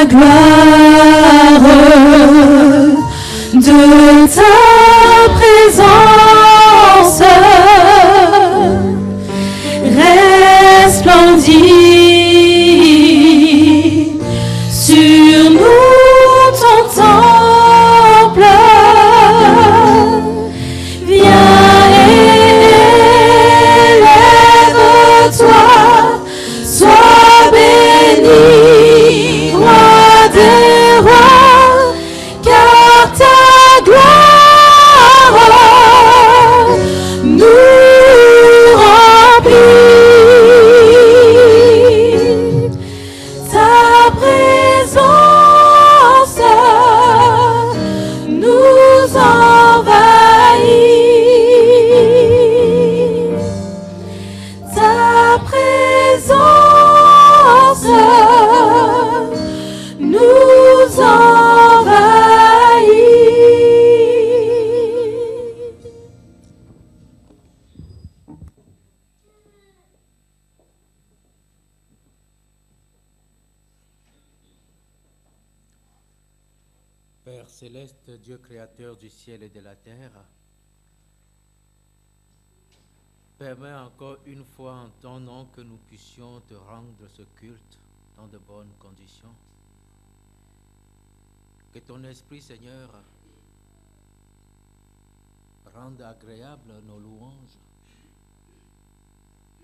ta gloire, de ta présence resplendit sur nous ton temple. Viens élève-toi, sois béni, roi des rois, car ta gloire nous remplit. Ta présence nous envahit. Ta présence nous envahit. Père céleste, Dieu créateur du ciel et de la terre, permets encore une fois en ton nom que nous puissions te rendre ce culte dans de bonnes conditions. Que ton esprit, Seigneur, rende agréable nos louanges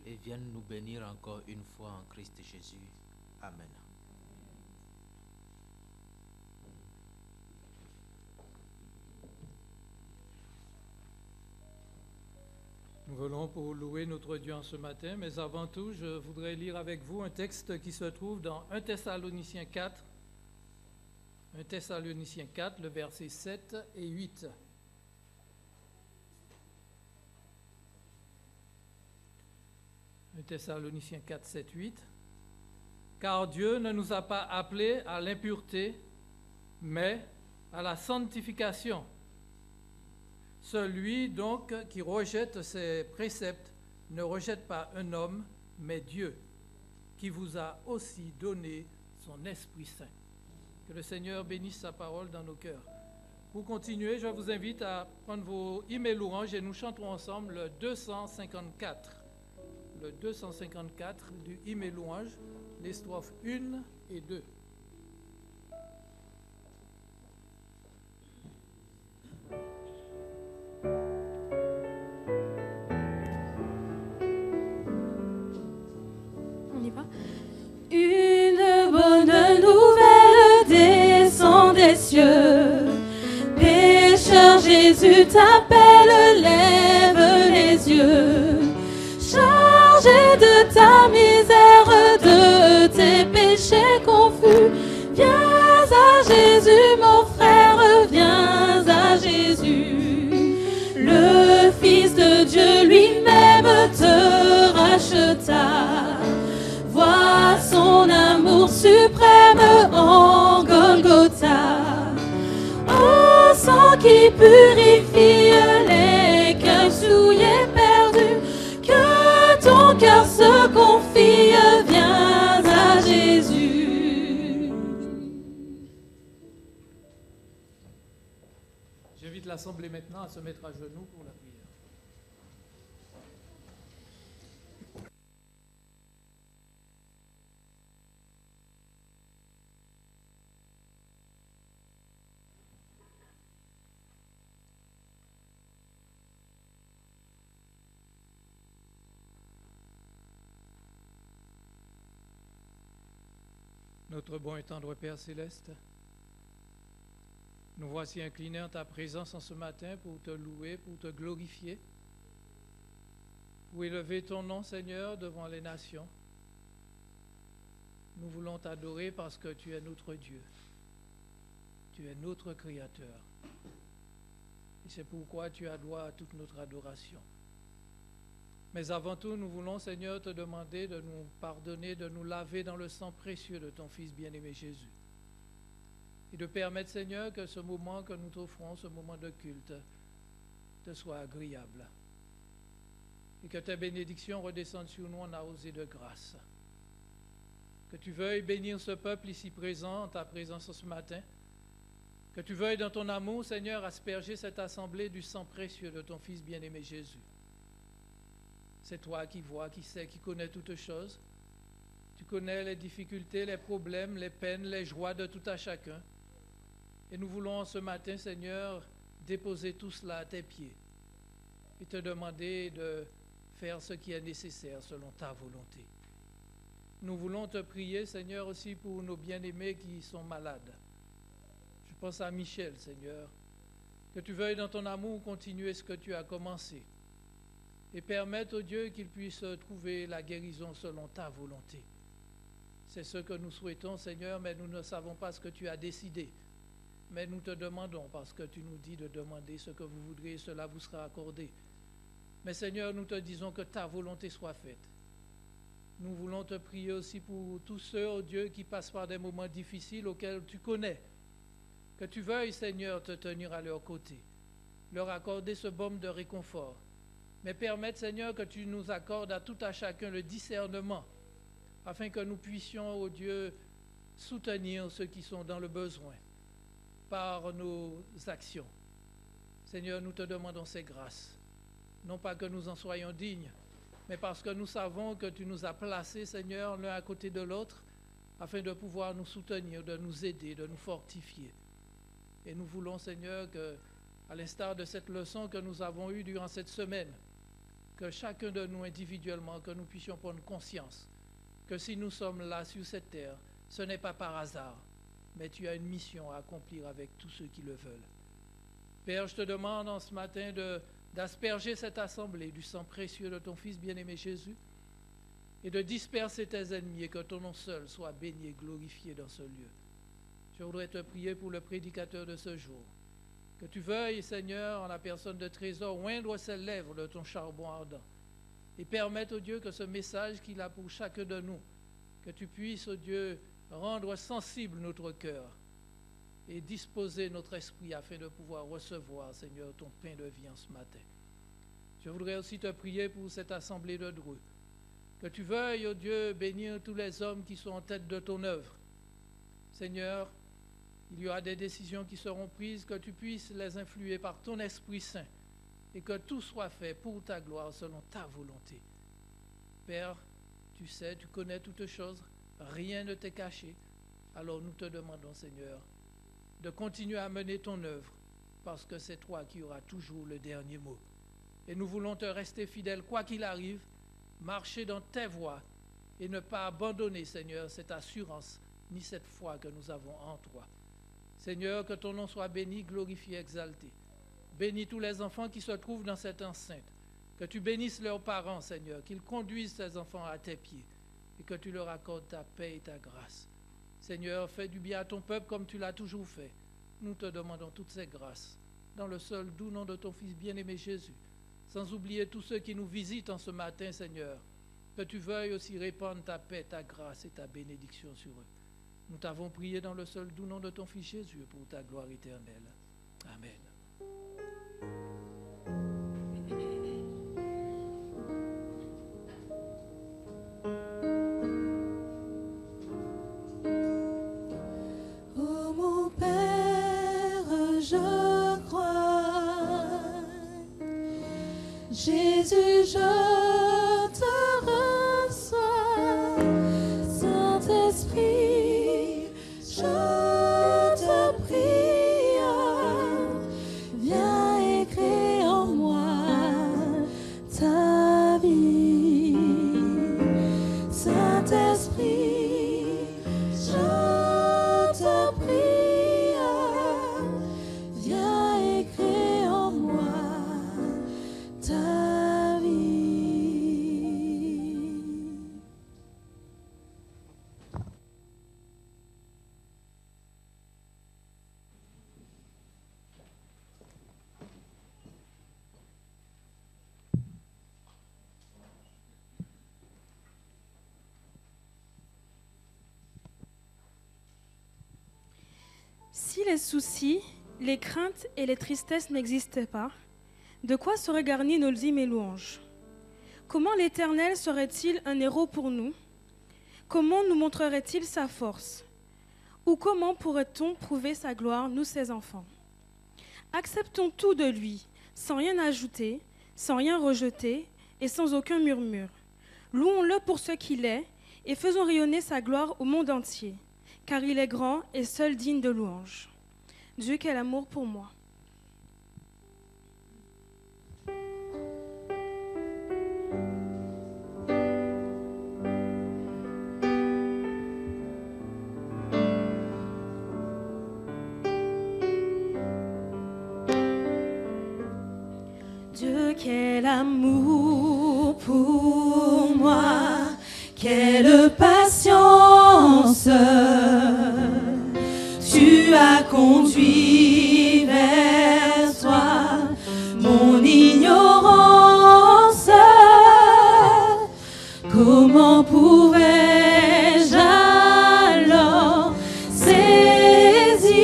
et vienne nous bénir encore une fois en Christ Jésus. Amen. Nous venons pour louer notre Dieu en ce matin, mais avant tout, je voudrais lire avec vous un texte qui se trouve dans 1 Thessaloniciens 4, 1 Thessaloniciens 4, le verset 7 et 8. 1 Thessaloniciens 4, 7, 8. Car Dieu ne nous a pas appelés à l'impureté, mais à la sanctification. Celui donc qui rejette ses préceptes ne rejette pas un homme, mais Dieu, qui vous a aussi donné son Esprit Saint. Que le Seigneur bénisse sa parole dans nos cœurs. Pour continuer, je vous invite à prendre vos hymnes et louanges et nous chanterons ensemble le 254. Le 254 du hymne et louange, les strophes 1 et 2. On y va. Une bonne nouvelle descend des cieux. Pécheur, Jésus t'appelle, lève les yeux. Chargé de ta misère, de tes péchés confus, viens à Jésus, mon frère, viens à Jésus. Le Fils de Dieu lui-même te racheta. Vois son amour suprême en Golgotha. Ô sang qui purifie les cœurs souillés, perdus, que ton cœur se confie, viens à Jésus. J'invite l'Assemblée maintenant à se mettre à genoux pour la prière. Notre bon et tendre Père céleste, nous voici inclinés en ta présence en ce matin pour te louer, pour te glorifier, pour élever ton nom, Seigneur, devant les nations. Nous voulons t'adorer parce que tu es notre Dieu, tu es notre Créateur. Et c'est pourquoi tu as droit à toute notre adoration. Mais avant tout, nous voulons, Seigneur, te demander de nous pardonner, de nous laver dans le sang précieux de ton Fils bien-aimé Jésus. Et de permettre, Seigneur, que ce moment que nous t'offrons, ce moment de culte, te soit agréable. Et que tes bénédictions redescendent sur nous en arrosée de grâce. Que tu veuilles bénir ce peuple ici présent, en ta présence ce matin. Que tu veuilles dans ton amour, Seigneur, asperger cette assemblée du sang précieux de ton Fils bien-aimé Jésus. C'est toi qui vois, qui sais, qui connais toutes choses. Tu connais les difficultés, les problèmes, les peines, les joies de tout à chacun. Et nous voulons ce matin, Seigneur, déposer tout cela à tes pieds et te demander de faire ce qui est nécessaire selon ta volonté. Nous voulons te prier, Seigneur, aussi pour nos bien-aimés qui sont malades. Je pense à Michel, Seigneur, que tu veuilles dans ton amour continuer ce que tu as commencé et permettre, au Dieu, qu'il puisse trouver la guérison selon ta volonté. C'est ce que nous souhaitons, Seigneur, mais nous ne savons pas ce que tu as décidé. Mais nous te demandons, parce que tu nous dis de demander ce que vous voudrez, et cela vous sera accordé. Mais Seigneur, nous te disons que ta volonté soit faite. Nous voulons te prier aussi pour tous ceux, oh Dieu, qui passent par des moments difficiles auxquels tu connais. Que tu veuilles, Seigneur, te tenir à leur côté, leur accorder ce baume de réconfort. Mais permettre, Seigneur, que tu nous accordes à tout à chacun le discernement, afin que nous puissions, oh Dieu, soutenir ceux qui sont dans le besoin par nos actions. Seigneur, nous te demandons ces grâces. Non pas que nous en soyons dignes, mais parce que nous savons que tu nous as placés, Seigneur, l'un à côté de l'autre, afin de pouvoir nous soutenir, de nous aider, de nous fortifier. Et nous voulons, Seigneur, que, à l'instar de cette leçon que nous avons eue durant cette semaine, que chacun de nous individuellement, que nous puissions prendre conscience que si nous sommes là sur cette terre, ce n'est pas par hasard, mais tu as une mission à accomplir avec tous ceux qui le veulent. Père, je te demande en ce matin d'asperger cette assemblée du sang précieux de ton Fils bien-aimé Jésus et de disperser tes ennemis et que ton nom seul soit béni et glorifié dans ce lieu. Je voudrais te prier pour le prédicateur de ce jour. Que tu veuilles, Seigneur, en la personne de Trésor, oindre ses lèvres de ton charbon ardent et permettre, au Dieu, que ce message qu'il a pour chacun de nous, que tu puisses, au Dieu, rendre sensible notre cœur et disposer notre esprit afin de pouvoir recevoir, Seigneur, ton pain de vie en ce matin. Je voudrais aussi te prier pour cette assemblée de Dreux. Que tu veuilles, oh Dieu, bénir tous les hommes qui sont en tête de ton œuvre. Seigneur, il y aura des décisions qui seront prises, que tu puisses les influer par ton Esprit Saint et que tout soit fait pour ta gloire selon ta volonté. Père, tu sais, tu connais toutes choses, rien ne t'est caché. Alors nous te demandons, Seigneur, de continuer à mener ton œuvre parce que c'est toi qui auras toujours le dernier mot. Et nous voulons te rester fidèles quoi qu'il arrive, marcher dans tes voies et ne pas abandonner, Seigneur, cette assurance ni cette foi que nous avons en toi. Seigneur, que ton nom soit béni, glorifié, exalté. Bénis tous les enfants qui se trouvent dans cette enceinte. Que tu bénisses leurs parents, Seigneur, qu'ils conduisent ces enfants à tes pieds et que tu leur accordes ta paix et ta grâce. Seigneur, fais du bien à ton peuple comme tu l'as toujours fait. Nous te demandons toutes ces grâces dans le seul doux nom de ton Fils bien-aimé Jésus. Sans oublier tous ceux qui nous visitent en ce matin, Seigneur, que tu veuilles aussi répandre ta paix, ta grâce et ta bénédiction sur eux. Nous t'avons prié dans le seul doux nom de ton Fils Jésus pour ta gloire éternelle. Amen. Oh mon Père, je crois, Jésus, je te reçois, Saint-Esprit, je te prie, viens écrire en moi ta vie. Saint-Esprit, je te prie, viens écrire en moi ta vie. Si les soucis, les craintes et les tristesses n'existaient pas, de quoi seraient garnis nos hymnes et louanges? Comment l'Éternel serait-il un héros pour nous? comment nous montrerait-il sa force? Ou comment pourrait-on prouver sa gloire, nous ses enfants? Acceptons tout de lui, sans rien ajouter, sans rien rejeter et sans aucun murmure. Louons-le pour ce qu'il est et faisons rayonner sa gloire au monde entier, car il est grand et seul digne de louange. Dieu, quel amour pour moi! Dieu, quel amour pour moi, quelle patience tu as conduit vers toi, mon ignorance. Comment pouvais-je alors saisir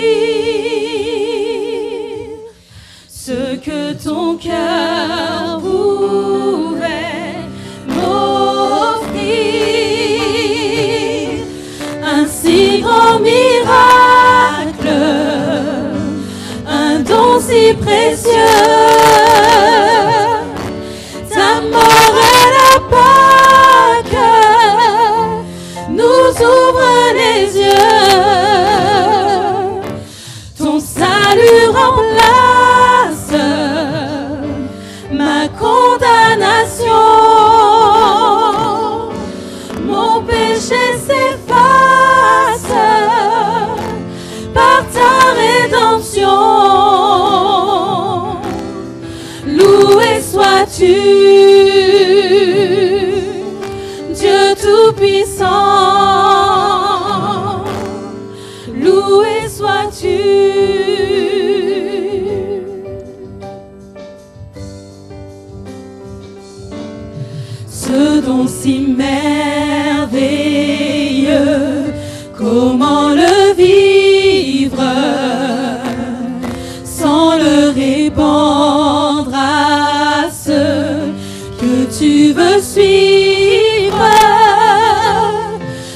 ce que ton cœur pouvait m'offrir? Un si grand miracle, un don si précieux, ta mort et la Pâque nous ouvre les yeux. Ton salut remplace ma condamnation, mon péché s'efface par ta rédemption. Loué sois-tu, Dieu Tout-Puissant, loué sois-tu. Ce don si merveilleux, comment le vivre sans le répandre à ceux que tu veux suivre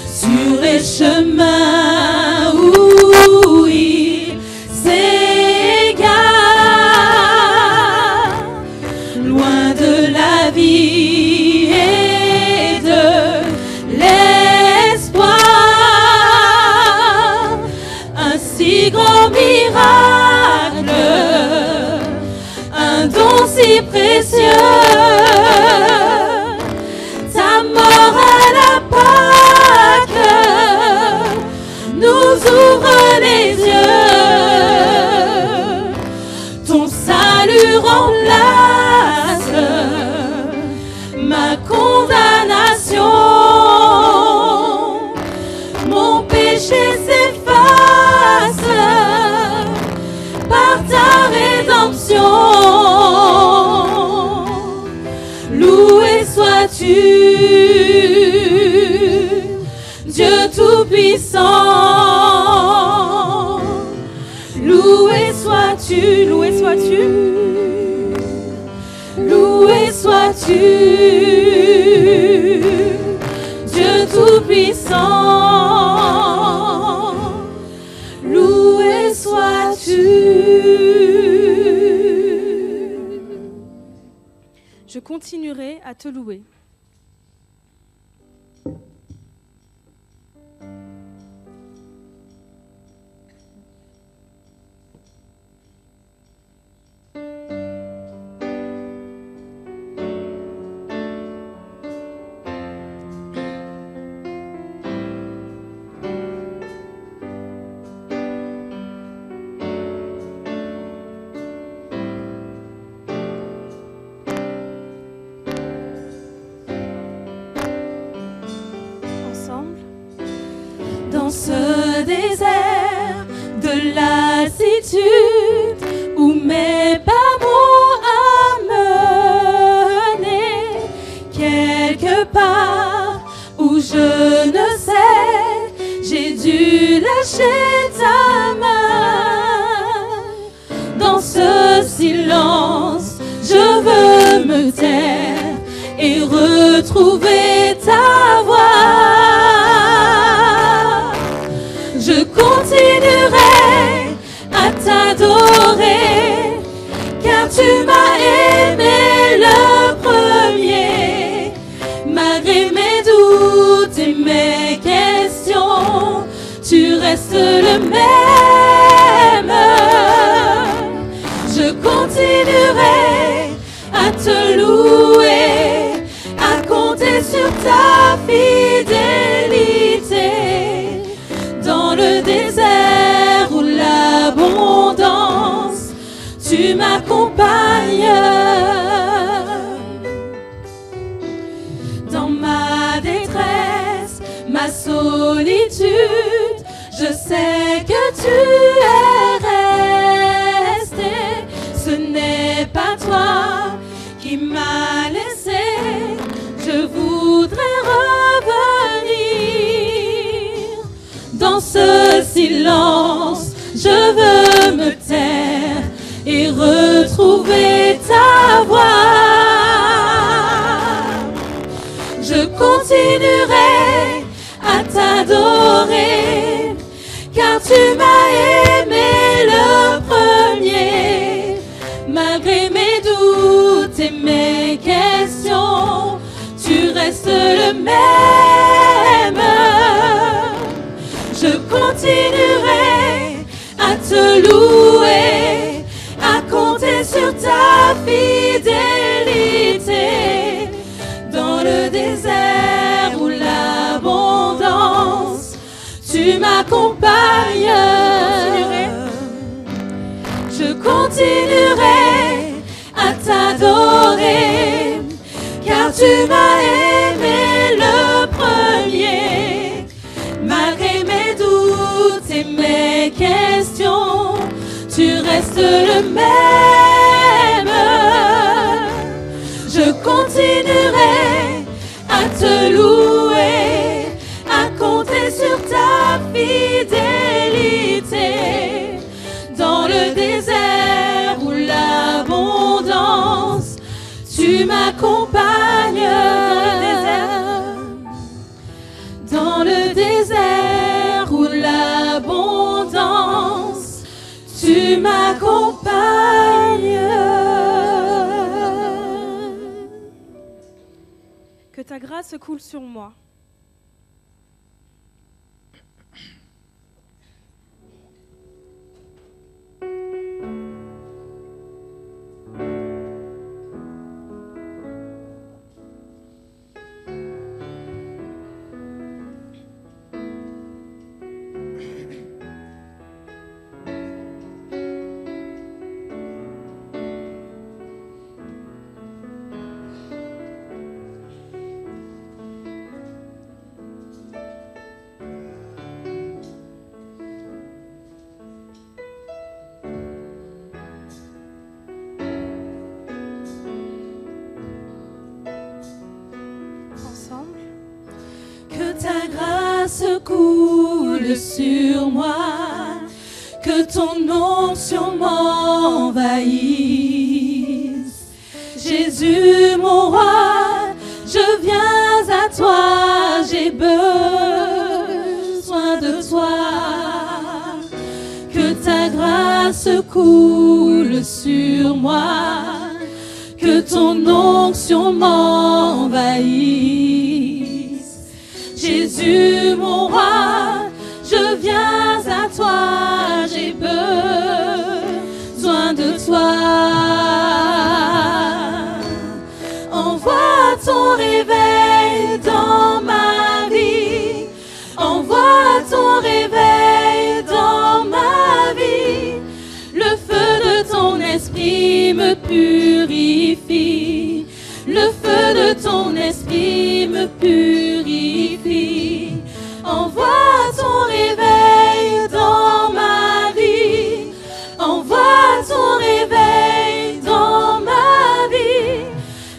sur les chemins où ils s'égarent, loin de la vie et de l'espoir. Un si grand miracle, un don si précieux, ta mort à la Pâque nous ouvre les yeux. Ton salut remplace ma condamnation, mon péché s'efface par ta rédemption. Loué sois-tu, Dieu Tout-Puissant, loué sois-tu, loué sois-tu, loué sois-tu, Dieu Tout-Puissant, loué sois-tu. Je continuerai à te louer. Dans ce désert de lassitude où mes pas m'ont amené, quelque part où je ne sais, j'ai dû lâcher ta main. Dans ce silence, je veux me taire et retrouver ta voix. continuerai à t'adorer, car tu m'as aimé le premier. Malgré mes doutes et mes questions, tu restes le même. Je continuerai à te louer, à compter sur ta fidélité. Dans le désert ou l'abondance, tu m'accompagnes. Dans ma détresse, ma solitude, je sais que tu es resté. Ce n'est pas toi qui m'as laissé, je voudrais revenir. Dans ce silence, je veux me taire et retrouver ta voix. Je continuerai à t'adorer, car tu m'as aimé le premier. Malgré mes doutes et mes questions, tu restes le même. Je continuerai à te louer, à compter sur ta fidélité. Dans le désert ou l'abondance, tu m'accompagnes. Je continuerai à t'adorer, car tu m'as aimé le premier. Malgré mes doutes et mes questions, tu restes le même. Je continuerai à te louer, à compter sur ta fidélité. Dans le désert ou l'abondance, tu m'accompagnes. Dans le désert ou l'abondance, tu m'accompagnes. Que ta grâce coule sur moi. Que ta grâce coule sur moi, que ton onction m'envahisse. Jésus mon roi, je viens à toi, j'ai besoin de toi. Que ta grâce coule sur moi, que ton onction m'envahisse. Jésus mon roi, je viens à toi, j'ai besoin de toi. Envoie ton réveil dans ma vie, envoie ton réveil dans ma vie. Le feu de ton esprit me purifie, le feu de ton esprit me purifie. Envoie ton réveil dans ma vie, envoie ton réveil dans ma vie.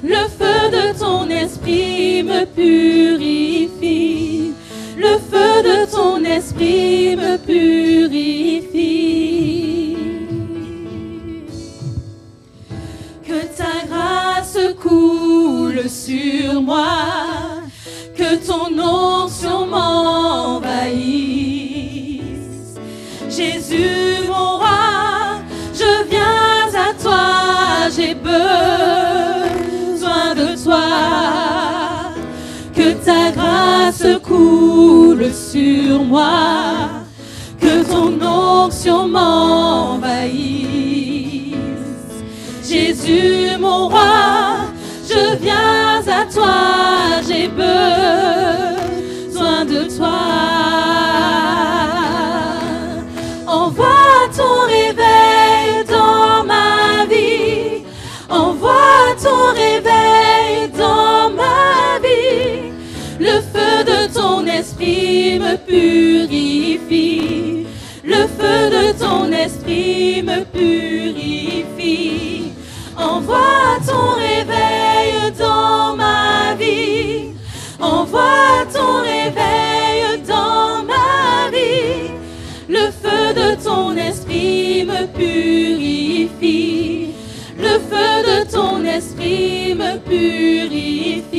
Le feu de ton esprit me purifie, le feu de ton esprit me purifie. Que ta grâce coule sur moi, que ton onction m'envahisse. Jésus mon roi, je viens à toi, j'ai besoin de toi. Que ta grâce coule sur moi, que ton onction m'envahisse. Jésus mon roi, je viens à toi, j'ai besoin de toi. Envoie ton réveil dans ma vie, envoie ton réveil dans ma vie. Le feu de ton esprit me purifie, le feu de ton esprit me purifie. Envoie ton réveil dans ma vie, envoie ton réveil dans ma vie. Le feu de ton esprit me purifie, le feu de ton esprit me purifie.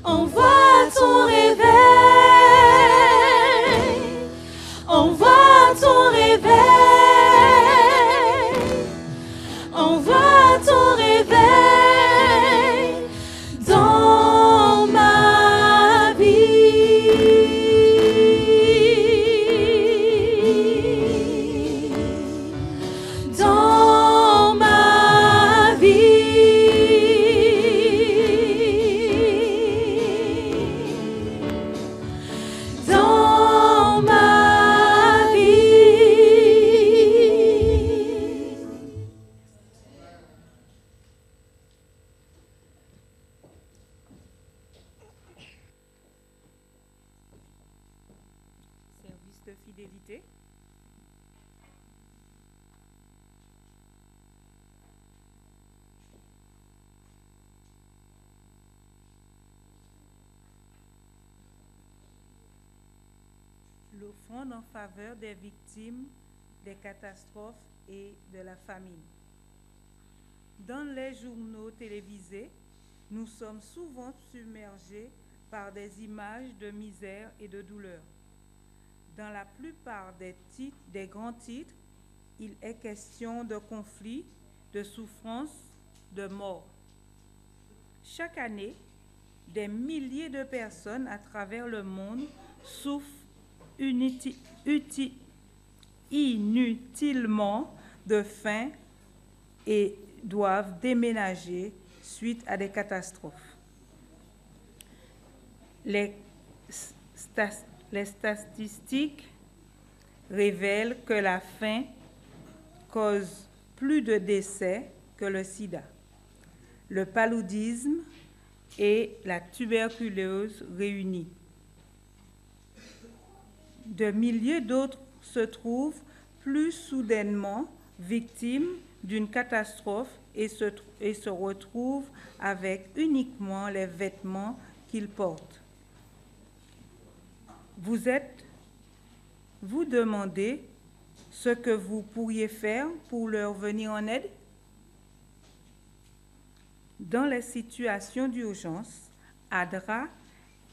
Envoie ton réveil, envoie ton réveil, envoie ton réveil dans ma vie, dans ma vie, dans ma vie. Service de fidélité. L'offrande en faveur des victimes des catastrophes et de la famine. Dans les journaux télévisés, nous sommes souvent submergés par des images de misère et de douleur. Dans la plupart des grands titres, il est question de conflits, de souffrances, de mort. Chaque année, des milliers de personnes à travers le monde souffrent inutilement de faim et doivent déménager suite à des catastrophes. Les statistiques révèlent que la faim cause plus de décès que le sida, le paludisme et la tuberculose réunis. De milliers d'autres se trouvent plus soudainement victimes d'une catastrophe et se retrouvent avec uniquement les vêtements qu'ils portent. Vous demandez ce que vous pourriez faire pour leur venir en aide? Dans les situations d'urgence, ADRA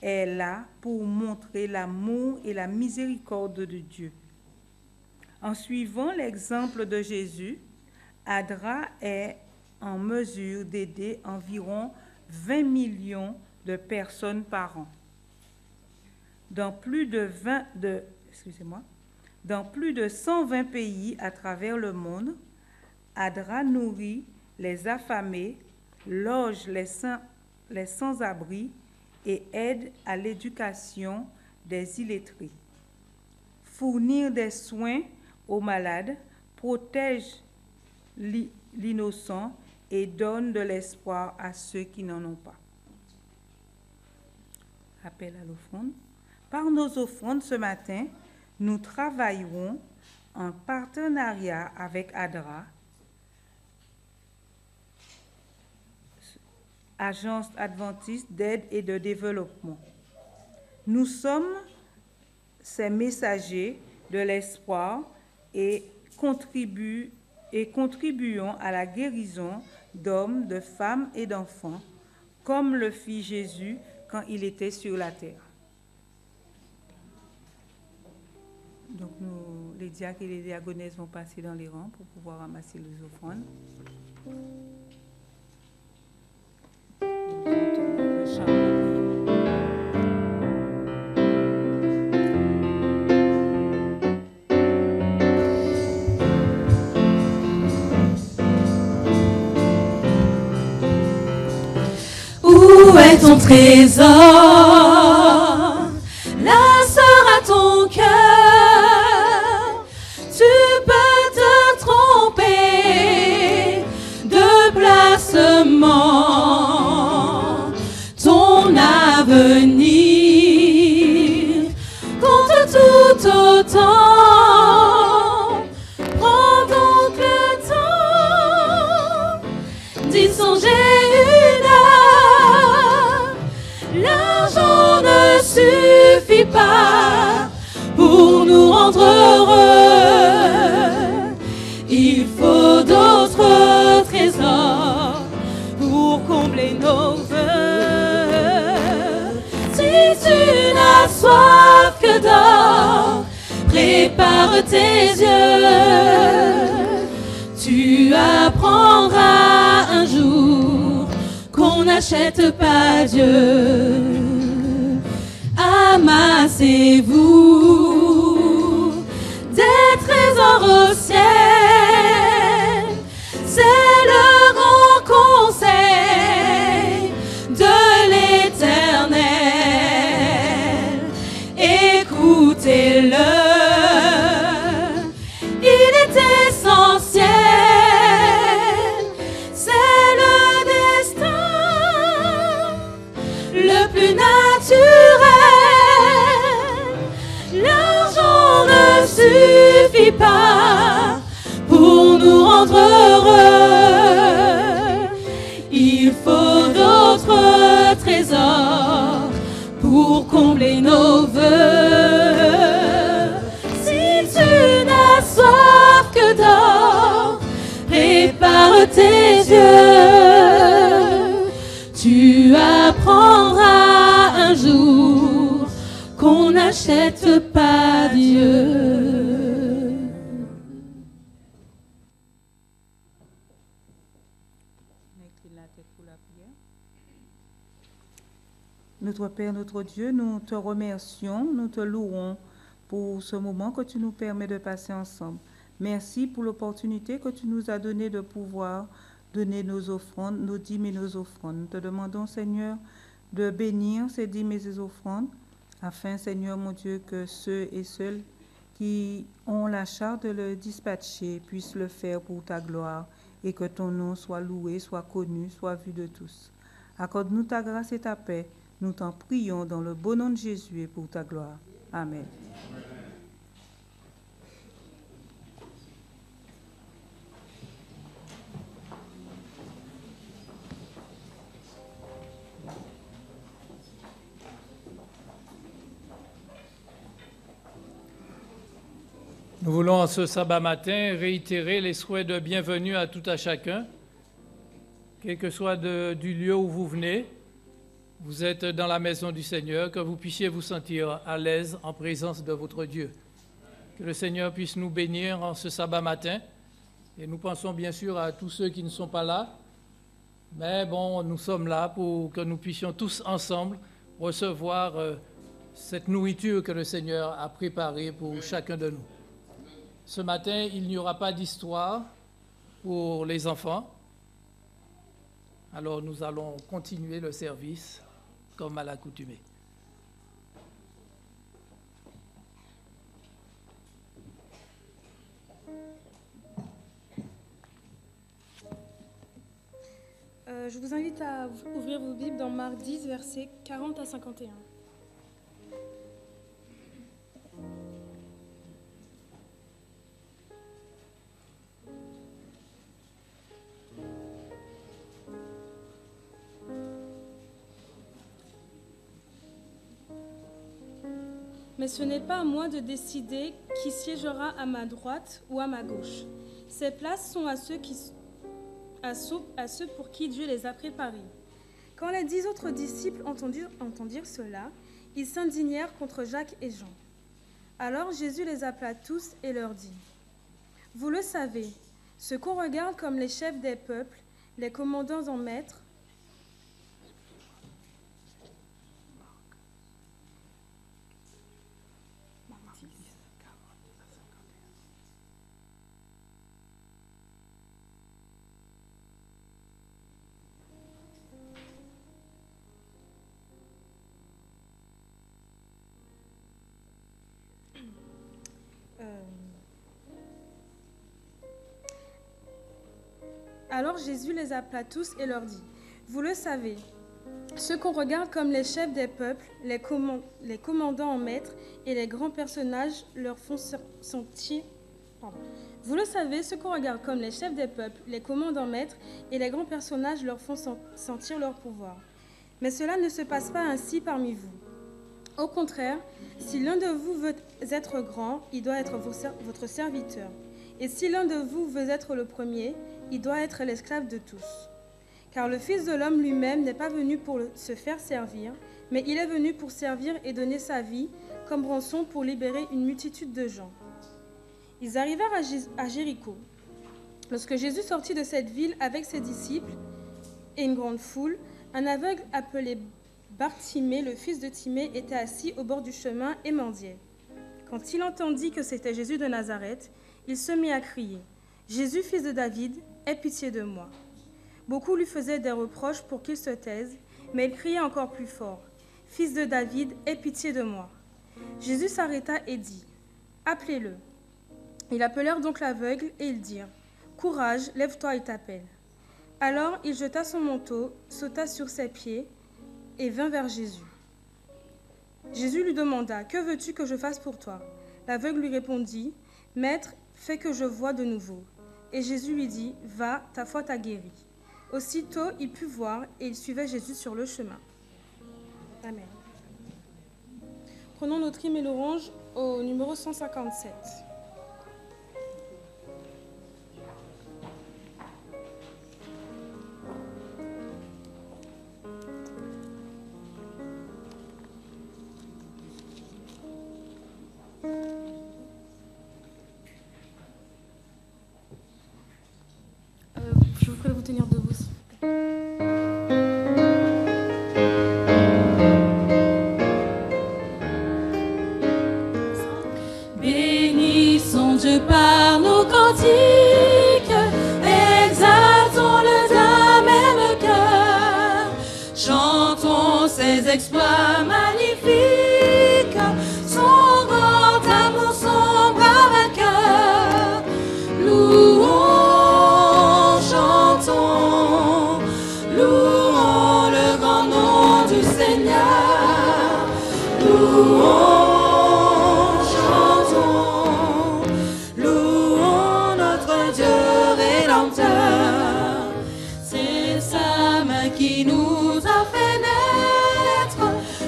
est là pour montrer l'amour et la miséricorde de Dieu. En suivant l'exemple de Jésus, ADRA est en mesure d'aider environ 20 millions de personnes par an. Dans plus de 120 pays à travers le monde, ADRA nourrit les affamés, loge les sans-abri et aide à l'éducation des illettrés. Fournir des soins aux malades, protège l'innocent et donne de l'espoir à ceux qui n'en ont pas. Appel à l'offrande. Par nos offrandes ce matin, nous travaillerons en partenariat avec ADRA, Agence adventiste d'aide et de développement. Nous sommes ces messagers de l'espoir et contribuons à la guérison d'hommes, de femmes et d'enfants, comme le fit Jésus quand il était sur la terre. Donc, les diacres et les diaconesses vont passer dans les rangs pour pouvoir ramasser les offrandes. Le chant Où est ton trésor? Là sera ton cœur. Tu peux te tromper de placement. Ton avenir compte tout autant. Prends donc le temps d'y songer une heure. L'argent ne suffit pas pour nous rendre heureux. Il faut d'autres trésors pour combler nos vœux. Si tu n'as soif que d'or, prépare tes yeux. Tu apprendras un jour qu'on n'achète pas Dieu. Amassez-vous des trésors au ciel. C'est le grand conseil de l'Éternel. Écoutez-le, il est essentiel. C'est le destin le plus naturel. L'argent ne suffit pas pour nous rendre heureux. Il faut d'autres trésors pour combler nos vœux. Si tu n'as soif que d'or, prépare tes yeux. Tu apprendras un jour qu'on n'achète pas Dieu. Incline la tête pour la prière. Notre Père, notre Dieu, nous te remercions, nous te louons pour ce moment que tu nous permets de passer ensemble. Merci pour l'opportunité que tu nous as donnée de pouvoir donner nos offrandes, nos dîmes et nos offrandes. Nous te demandons, Seigneur, de bénir ces dîmes et ces offrandes, afin, Seigneur mon Dieu, que ceux et celles qui ont la charge de le dispatcher puissent le faire pour ta gloire et que ton nom soit loué, soit connu, soit vu de tous. Accorde-nous ta grâce et ta paix. Nous t'en prions dans le beau nom de Jésus et pour ta gloire. Amen. Nous voulons en ce sabbat matin réitérer les souhaits de bienvenue à tout à chacun, quel que soit du lieu où vous venez. Vous êtes dans la maison du Seigneur, que vous puissiez vous sentir à l'aise en présence de votre Dieu. Que le Seigneur puisse nous bénir en ce sabbat matin. Et nous pensons bien sûr à tous ceux qui ne sont pas là. Mais bon, nous sommes là pour que nous puissions tous ensemble recevoir cette nourriture que le Seigneur a préparée pour chacun de nous. Ce matin, il n'y aura pas d'histoire pour les enfants. Alors nous allons continuer le service comme à l'accoutumée. Je vous invite à ouvrir vos Bibles dans Marc 10, versets 40 à 51. Mais ce n'est pas à moi de décider qui siégera à ma droite ou à ma gauche. Ces places sont à ceux pour qui Dieu les a préparés. Quand les 10 autres disciples entendirent cela, ils s'indignèrent contre Jacques et Jean. Alors Jésus les appela tous et leur dit, « Vous le savez, ceux qu'on regarde comme les chefs des peuples, les commandants en maîtres, Alors Jésus les appela tous et leur dit, « Vous le savez, ceux qu'on regarde comme les chefs des peuples, les commandants en maîtres et les grands personnages leur font sentir... Vous le savez, ceux qu'on regarde comme les chefs des peuples, les commandants en maîtres et les grands personnages leur font sentir leur pouvoir. Mais cela ne se passe pas ainsi parmi vous. Au contraire, si l'un de vous veut être grand, il doit être votre serviteur. Et si l'un de vous veut être le premier, il doit être l'esclave de tous. Car le Fils de l'homme lui-même n'est pas venu pour se faire servir, mais il est venu pour servir et donner sa vie comme rançon pour libérer une multitude de gens. » Ils arrivèrent à Jéricho. Lorsque Jésus sortit de cette ville avec ses disciples et une grande foule, un aveugle appelé Bartimée, le fils de Timée, était assis au bord du chemin et mendiait. Quand il entendit que c'était Jésus de Nazareth, il se mit à crier, « Jésus, fils de David, aie pitié de moi. » Beaucoup lui faisaient des reproches pour qu'il se taise, mais il criait encore plus fort, « Fils de David, aie pitié de moi. » Jésus s'arrêta et dit, « Appelez-le. » Ils appelèrent donc l'aveugle et ils dirent, « Courage, lève-toi, il t'appelle. » Alors il jeta son manteau, sauta sur ses pieds et vint vers Jésus. Jésus lui demanda, « Que veux-tu que je fasse pour toi ?» L'aveugle lui répondit, « Maître, fais que je voie de nouveau. » Et Jésus lui dit, « Va, ta foi t'a guéri. » Aussitôt il put voir et il suivait Jésus sur le chemin. Amen. Prenons notre hymne et l'orange au numéro 157. Je vous prie de vous tenir debout. Bénissons Dieu par nos cantiques, exaltons-le d'un même cœur, chantons ses exploits magnifiques, son grand amour, son bras vainqueur. Louons, chantons, louons le grand nom du Seigneur. Louons, chantons, louons notre Dieu rédempteur. C'est sa main qui nous a fait naître,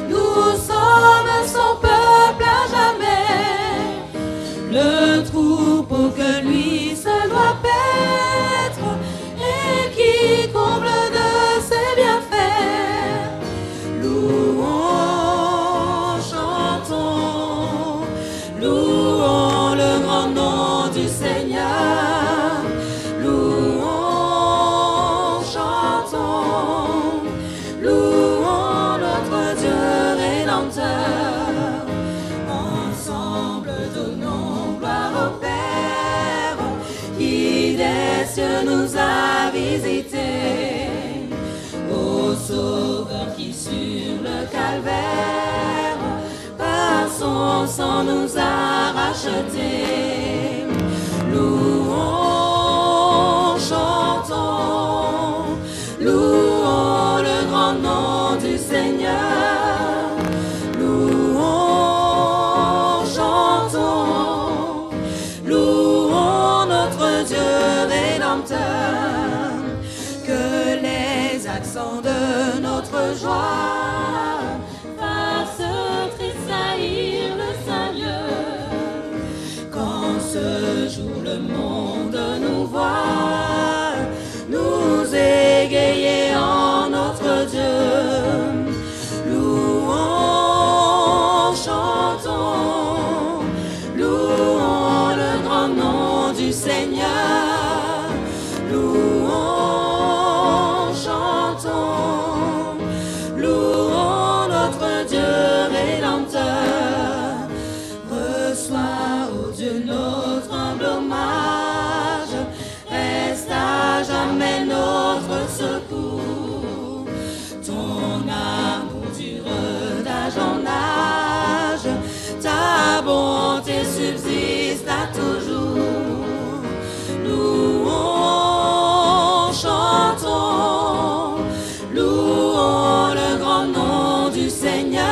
nous sommes son peuple à jamais. Le troupeau que lui seul doit paître et qui comble de ses bienfaits. Louons, chantons, louons le grand nom du Seigneur. Louons, chantons, louons notre Dieu rédempteur. Ensemble donnons gloire au Père qui des cieux nous a visités, au Sauveur qui sur le calvaire par son sang nous a rachetés. Louons, chantons, louons le grand nom du Seigneur. Louons, chantons, louons notre Dieu rédempteur. Que les accents de notre joie fassent tressaillir le Saint-Lieu. Quand ce jour le monde nous voit, nous égayer en notre Dieu. Louons, chantons, subsiste à toujours. Louons, chantons, louons le grand nom du Seigneur.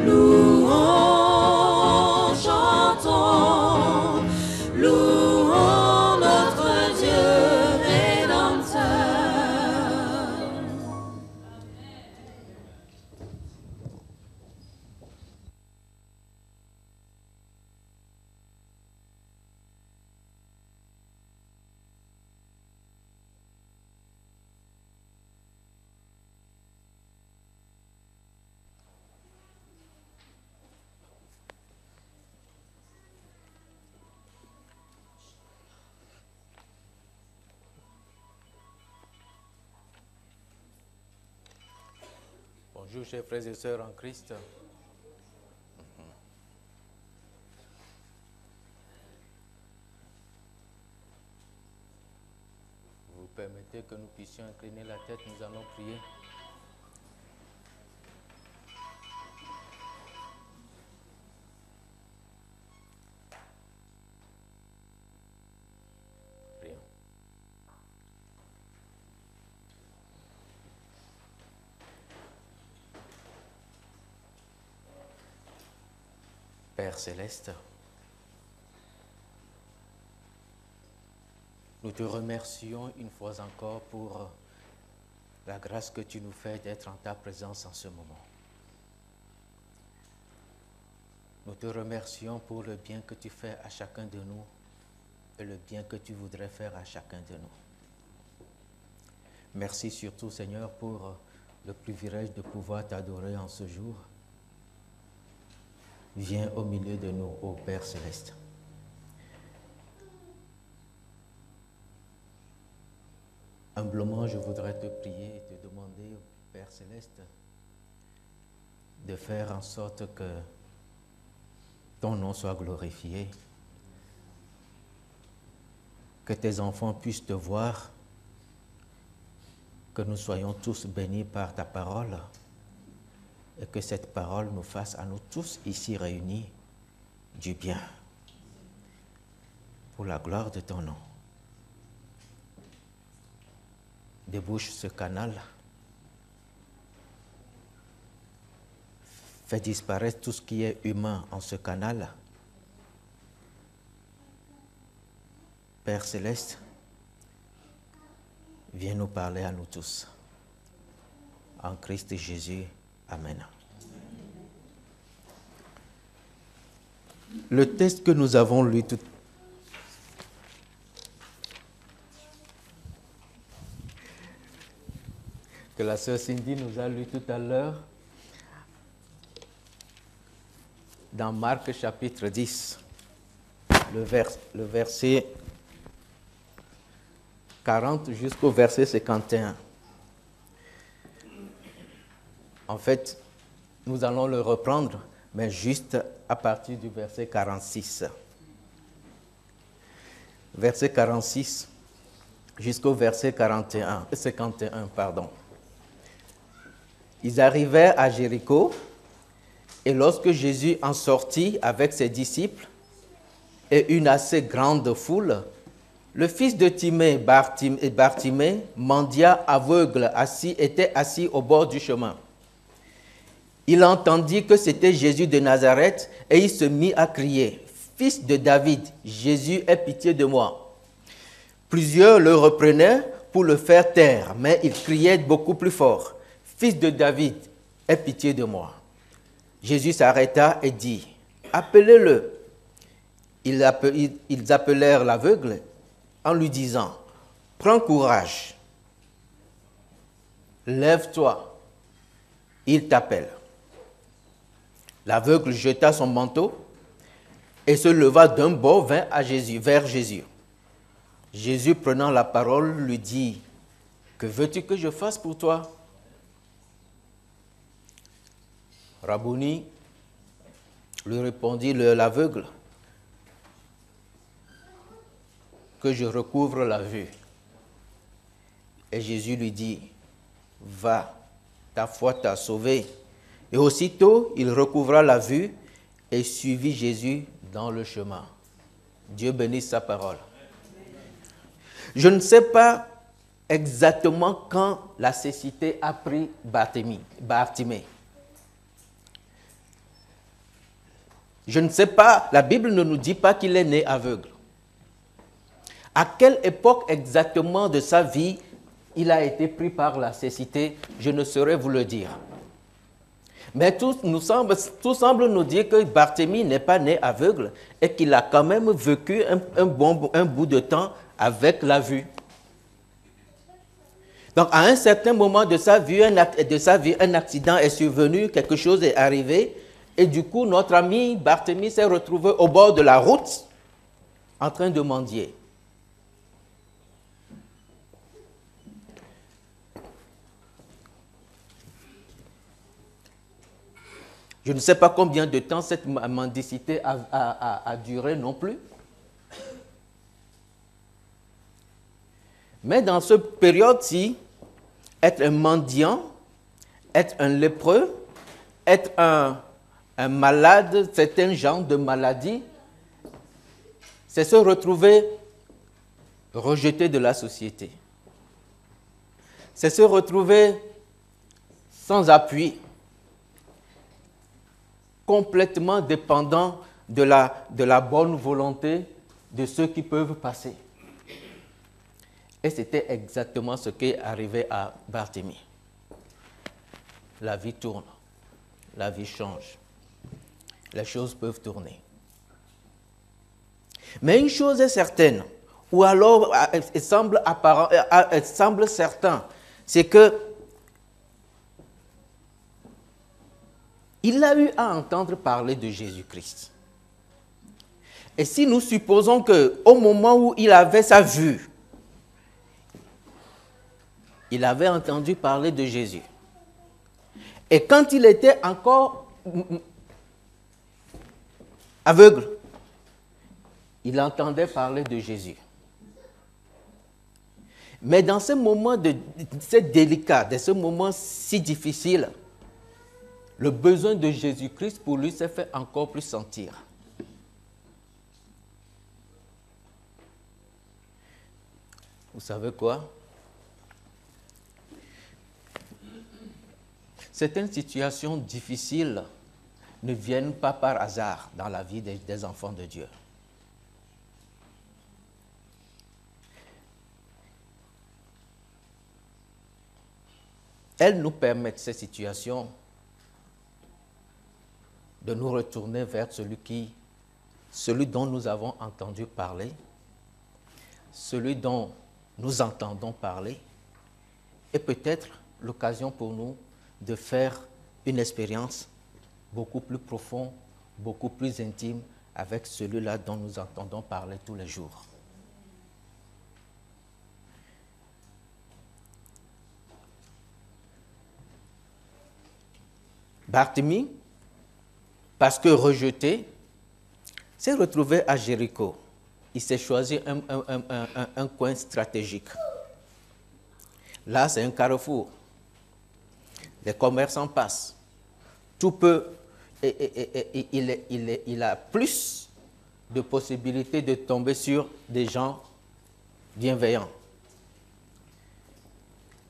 Louons, chantons, louons notre Dieu rédempteur. Bonjour, chers frères et sœurs en Christ. Vous permettez que nous puissions incliner la tête, nous allons prier. Prions. Père céleste, nous te remercions une fois encore pour la grâce que tu nous fais d'être en ta présence en ce moment. Nous te remercions pour le bien que tu fais à chacun de nous et le bien que tu voudrais faire à chacun de nous. Merci surtout, Seigneur, pour le privilège de pouvoir t'adorer en ce jour. Viens au milieu de nous, ô Père céleste. Humblement, je voudrais te prier et te demander, Père céleste, de faire en sorte que ton nom soit glorifié, que tes enfants puissent te voir, que nous soyons tous bénis par ta parole et que cette parole nous fasse à nous tous ici réunis du bien pour la gloire de ton nom. Débouche ce canal, fais disparaître tout ce qui est humain en ce canal. Père céleste, viens nous parler à nous tous. En Christ Jésus, amen. Le texte que nous avons lu que la sœur Cindy nous a lu tout à l'heure, dans Marc chapitre 10, le verset 40 jusqu'au verset 51. En fait, nous allons le reprendre, mais juste à partir du verset 46. Verset 46 jusqu'au verset 51, pardon. Ils arrivèrent à Jéricho, et lorsque Jésus en sortit avec ses disciples et une assez grande foule, le fils de Timée, Bartimée, mendiant aveugle, était assis au bord du chemin. Il entendit que c'était Jésus de Nazareth et il se mit à crier, « Fils de David, Jésus, aie pitié de moi. » Plusieurs le reprenaient pour le faire taire, mais il criait beaucoup plus fort, « Fils de David, aie pitié de moi. » Jésus s'arrêta et dit, « Appelez-le. » Ils appelèrent l'aveugle en lui disant, « Prends courage, lève-toi, il t'appelle. » L'aveugle jeta son manteau et se leva d'un bond vers Jésus. Jésus, prenant la parole, lui dit, « Que veux-tu que je fasse pour toi ?» Rabouni, lui répondit l'aveugle, « Que je recouvre la vue. » Et Jésus lui dit, « Va, ta foi t'a sauvé. » Et aussitôt, il recouvra la vue et suivit Jésus dans le chemin. Dieu bénisse sa parole. Je ne sais pas exactement quand la cécité a pris Bartimée. Je ne sais pas, la Bible ne nous dit pas qu'il est né aveugle. À quelle époque exactement de sa vie il a été pris par la cécité, je ne saurais vous le dire. Mais tout semble nous dire que Bartimée n'est pas né aveugle et qu'il a quand même vécu un bout de temps avec la vue. Donc, à un certain moment de sa vie, un accident est survenu, quelque chose est arrivé, et du coup, notre ami Bartimée s'est retrouvé au bord de la route en train de mendier. Je ne sais pas combien de temps cette mendicité a duré non plus. Mais dans cette période-ci, être un mendiant, être un lépreux, être un malade, certains genres de maladies, c'est se retrouver rejeté de la société. C'est se retrouver sans appui, complètement dépendant de la bonne volonté de ceux qui peuvent passer. Et c'était exactement ce qui est arrivé à Bartimée. La vie tourne, la vie change, les choses peuvent tourner. Mais une chose est certaine, ou alors elle semble certain, c'est que il a eu à entendre parler de Jésus-Christ. Et si nous supposons qu'au moment où il avait sa vue, il avait entendu parler de Jésus. Et quand il était encore aveugle, il entendait parler de Jésus. Mais dans ce moment c'est délicat, dans ce moment si difficile, le besoin de Jésus-Christ pour lui s'est fait encore plus sentir. Vous savez quoi? Certaines situations difficiles ne viennent pas par hasard dans la vie des enfants de Dieu. Elles nous permettent, ces situations, de nous retourner vers celui dont nous avons entendu parler, celui dont nous entendons parler, et peut-être l'occasion pour nous de faire une expérience beaucoup plus profonde, beaucoup plus intime avec celui-là dont nous entendons parler tous les jours. Bartimée, parce que rejeté, s'est retrouvé à Jéricho. Il s'est choisi un coin stratégique. Là, c'est un carrefour. Les commerçants passent. Tout peut, il a plus de possibilités de tomber sur des gens bienveillants.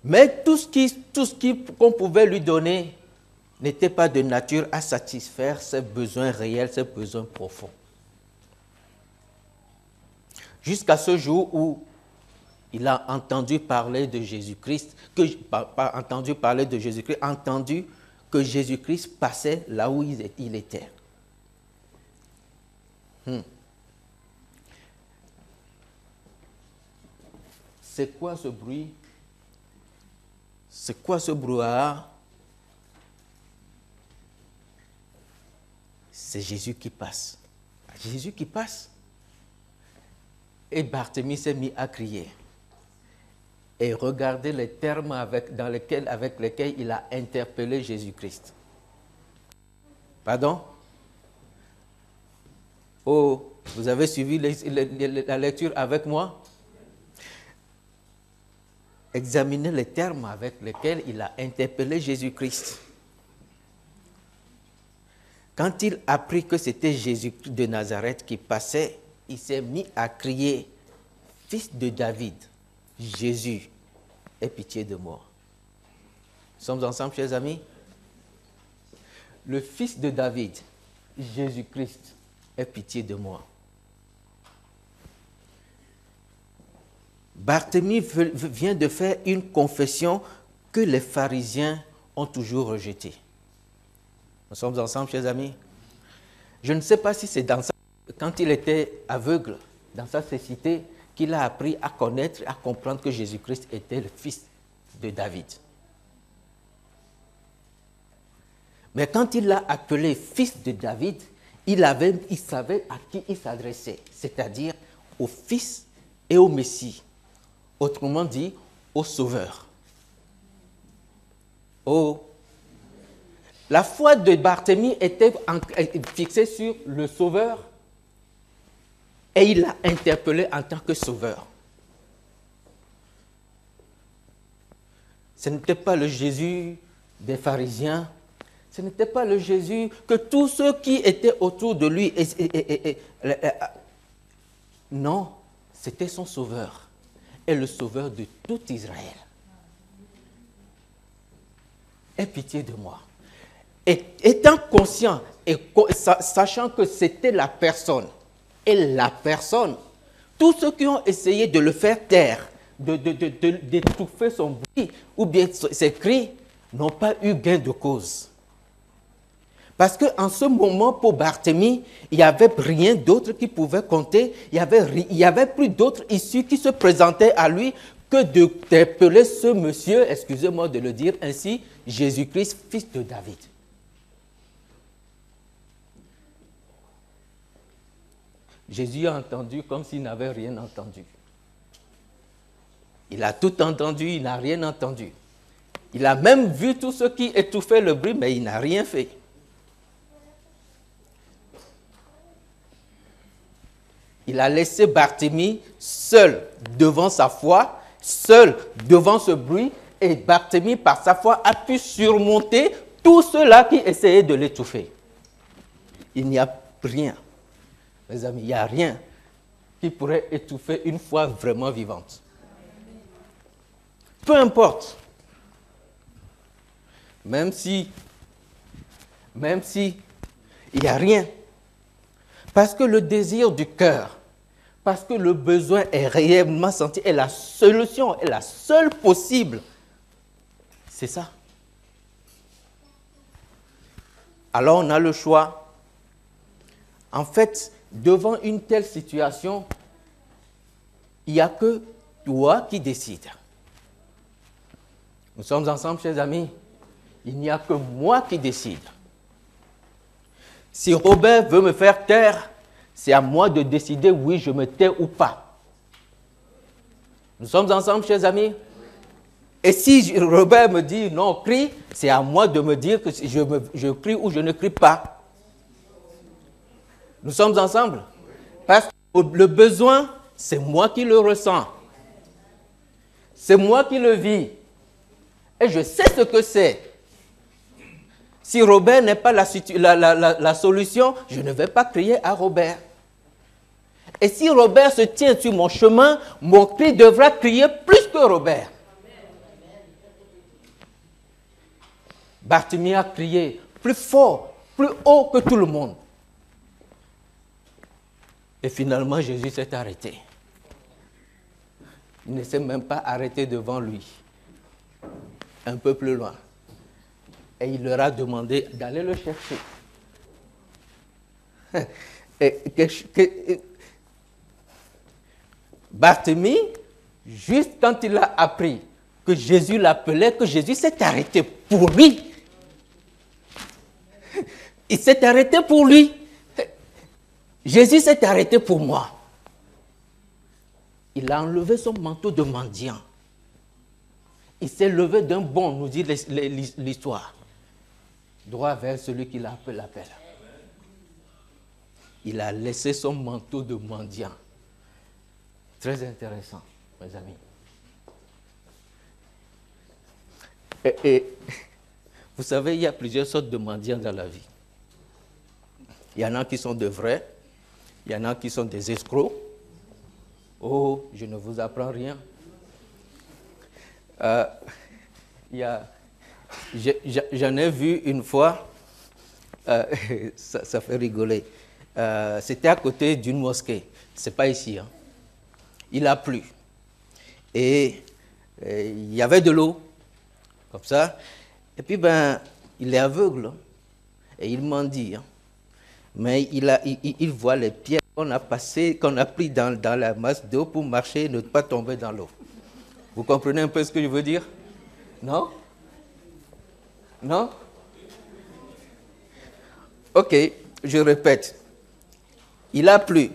Mais tout ce qu'on pouvait lui donner n'était pas de nature à satisfaire ses besoins réels, ses besoins profonds. Jusqu'à ce jour où il a entendu parler de Jésus-Christ, pas entendu parler de Jésus-Christ, entendu que Jésus-Christ passait là où il était. C'est quoi ce bruit? C'est quoi ce brouhaha? C'est Jésus qui passe. Jésus qui passe. Et Bartimée s'est mis à crier. Et regardez les termes avec lesquels il a interpellé Jésus-Christ. Pardon? Oh, vous avez suivi la lecture avec moi? Examinez les termes avec lesquels il a interpellé Jésus-Christ. Quand il a appris que c'était Jésus de Nazareth qui passait, il s'est mis à crier, « Fils de David, Jésus, aie pitié de moi. » Nous sommes ensemble, chers amis? Le Fils de David, Jésus-Christ, aie pitié de moi. Barthélemy vient de faire une confession que les pharisiens ont toujours rejetée. Nous sommes ensemble, chers amis? Je ne sais pas si c'est quand il était aveugle, dans sa cécité, qu'il a appris à connaître, à comprendre que Jésus-Christ était le fils de David. Mais quand il l'a appelé fils de David, il savait à qui il s'adressait, c'est-à-dire au Fils et au Messie. Autrement dit, au Sauveur. Oh! La foi de Barthélemy était fixée sur le Sauveur et il l'a interpellé en tant que Sauveur. Ce n'était pas le Jésus des pharisiens, ce n'était pas le Jésus que tous ceux qui étaient autour de lui... non, c'était son Sauveur et le Sauveur de tout Israël. Aie pitié de moi. Et étant conscient et sachant que c'était la personne, et la personne, tous ceux qui ont essayé de le faire taire, d'étouffer son bruit ou bien ses cris, n'ont pas eu gain de cause. Parce qu'en ce moment, pour Barthélemy, il n'y avait rien d'autre qui pouvait compter, il n'y avait plus d'autre issue qui se présentait à lui que d'appeler ce monsieur, excusez-moi de le dire ainsi, Jésus-Christ, fils de David. Jésus a entendu comme s'il n'avait rien entendu. Il a tout entendu, il n'a rien entendu. Il a même vu tout ce qui étouffait le bruit, mais il n'a rien fait. Il a laissé Barthélemy seul devant sa foi, seul devant ce bruit, et Barthélemy, par sa foi, a pu surmonter tous ceux-là qui essayaient de l'étouffer. Il n'y a rien, mes amis, il n'y a rien qui pourrait étouffer une foi vraiment vivante. Peu importe, même si il n'y a rien, parce que le désir du cœur, parce que le besoin est réellement senti, et la solution est la seule possible, c'est ça. Alors on a le choix. En fait, devant une telle situation, il n'y a que toi qui décides. Nous sommes ensemble, chers amis. Il n'y a que moi qui décide. Si Robert veut me faire taire, c'est à moi de décider, oui, je me tais ou pas. Nous sommes ensemble, chers amis. Et si Robert me dit non, crie, c'est à moi de me dire que je crie ou je ne crie pas. Nous sommes ensemble. Parce que le besoin, c'est moi qui le ressens. C'est moi qui le vis. Et je sais ce que c'est. Si Robert n'est pas la solution, je ne vais pas crier à Robert. Et si Robert se tient sur mon chemin, mon cri devra crier plus que Robert. Barthélemy a crié plus fort, plus haut que tout le monde. Et finalement, Jésus s'est arrêté. Il ne s'est même pas arrêté devant lui. Un peu plus loin. Et il leur a demandé d'aller le chercher. Barthélemy, juste quand il a appris que Jésus l'appelait, que Jésus s'est arrêté pour lui. Il s'est arrêté pour lui. Jésus s'est arrêté pour moi. Il a enlevé son manteau de mendiant. Il s'est levé d'un bond, nous dit l'histoire, droit vers celui qui l'appelle. Il a laissé son manteau de mendiant. Très intéressant, mes amis. Et vous savez, il y a plusieurs sortes de mendiants dans la vie. Il y en a qui sont de vrais, il y en a qui sont des escrocs. Oh, je ne vous apprends rien. J'en ai vu une fois, ça fait rigoler. C'était à côté d'une mosquée, c'est pas ici. Hein. Il a plu et il y avait de l'eau, comme ça. Et puis il est aveugle et il mendie. Hein. Mais il voit les pierres qu'on a passées, qu'on a pris dans la masse d'eau pour marcher et ne pas tomber dans l'eau. Vous comprenez un peu ce que je veux dire? Non? Non? Ok, je répète. Il a plu.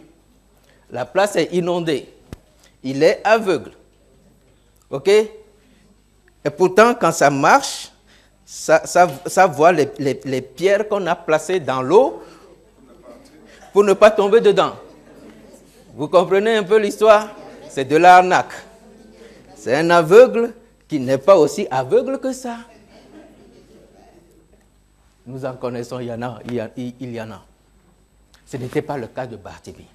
La place est inondée. Il est aveugle. Ok? Et pourtant, quand ça marche, ça voit les pierres qu'on a placées dans l'eau pour ne pas tomber dedans. Vous comprenez un peu l'histoire? C'est de l'arnaque. C'est un aveugle qui n'est pas aussi aveugle que ça. Nous en connaissons, il y en a. Ce n'était pas le cas de Bartimée.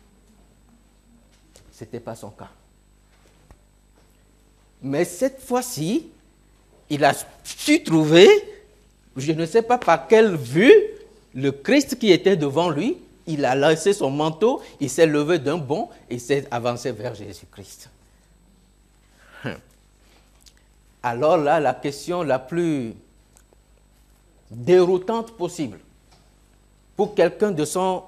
Ce n'était pas son cas. Mais cette fois-ci, il a su trouver, je ne sais pas par quelle vue, le Christ qui était devant lui. Il a lancé son manteau, il s'est levé d'un bond et s'est avancé vers Jésus-Christ. Alors là, la question la plus déroutante possible pour quelqu'un de son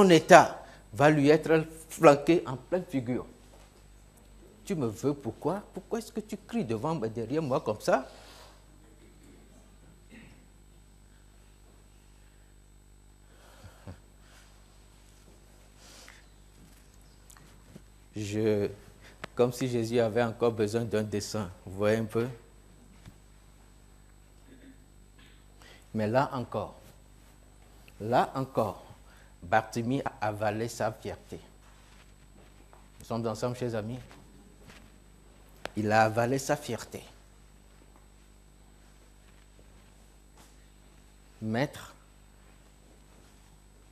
état va lui être flanquée en pleine figure. Tu me veux pourquoi? Pourquoi est-ce que tu cries derrière moi comme ça? Comme si Jésus avait encore besoin d'un dessin, vous voyez un peu? Mais là encore, Bartimée a avalé sa fierté. Nous sommes ensemble, chers amis. Il a avalé sa fierté. Maître,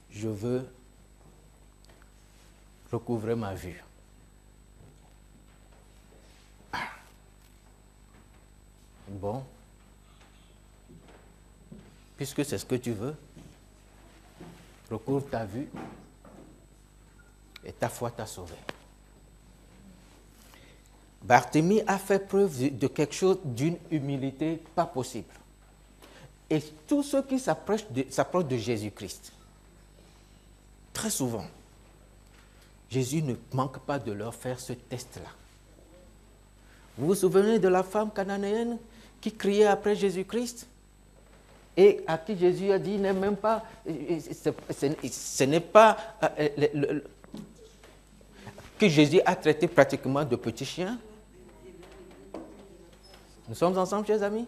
je veux recouvrer ma vue. Bon, puisque c'est ce que tu veux, recouvre ta vue et ta foi t'a sauvé. Bartimée a fait preuve de quelque chose, d'une humilité pas possible. Et tous ceux qui s'approchent de Jésus-Christ, très souvent, Jésus ne manque pas de leur faire ce test-là. Vous vous souvenez de la femme cananéenne qui criait après Jésus-Christ et à qui Jésus a dit, n'est même pas, ce n'est pas que Jésus a traité pratiquement de petit chien. Nous sommes ensemble, chers amis?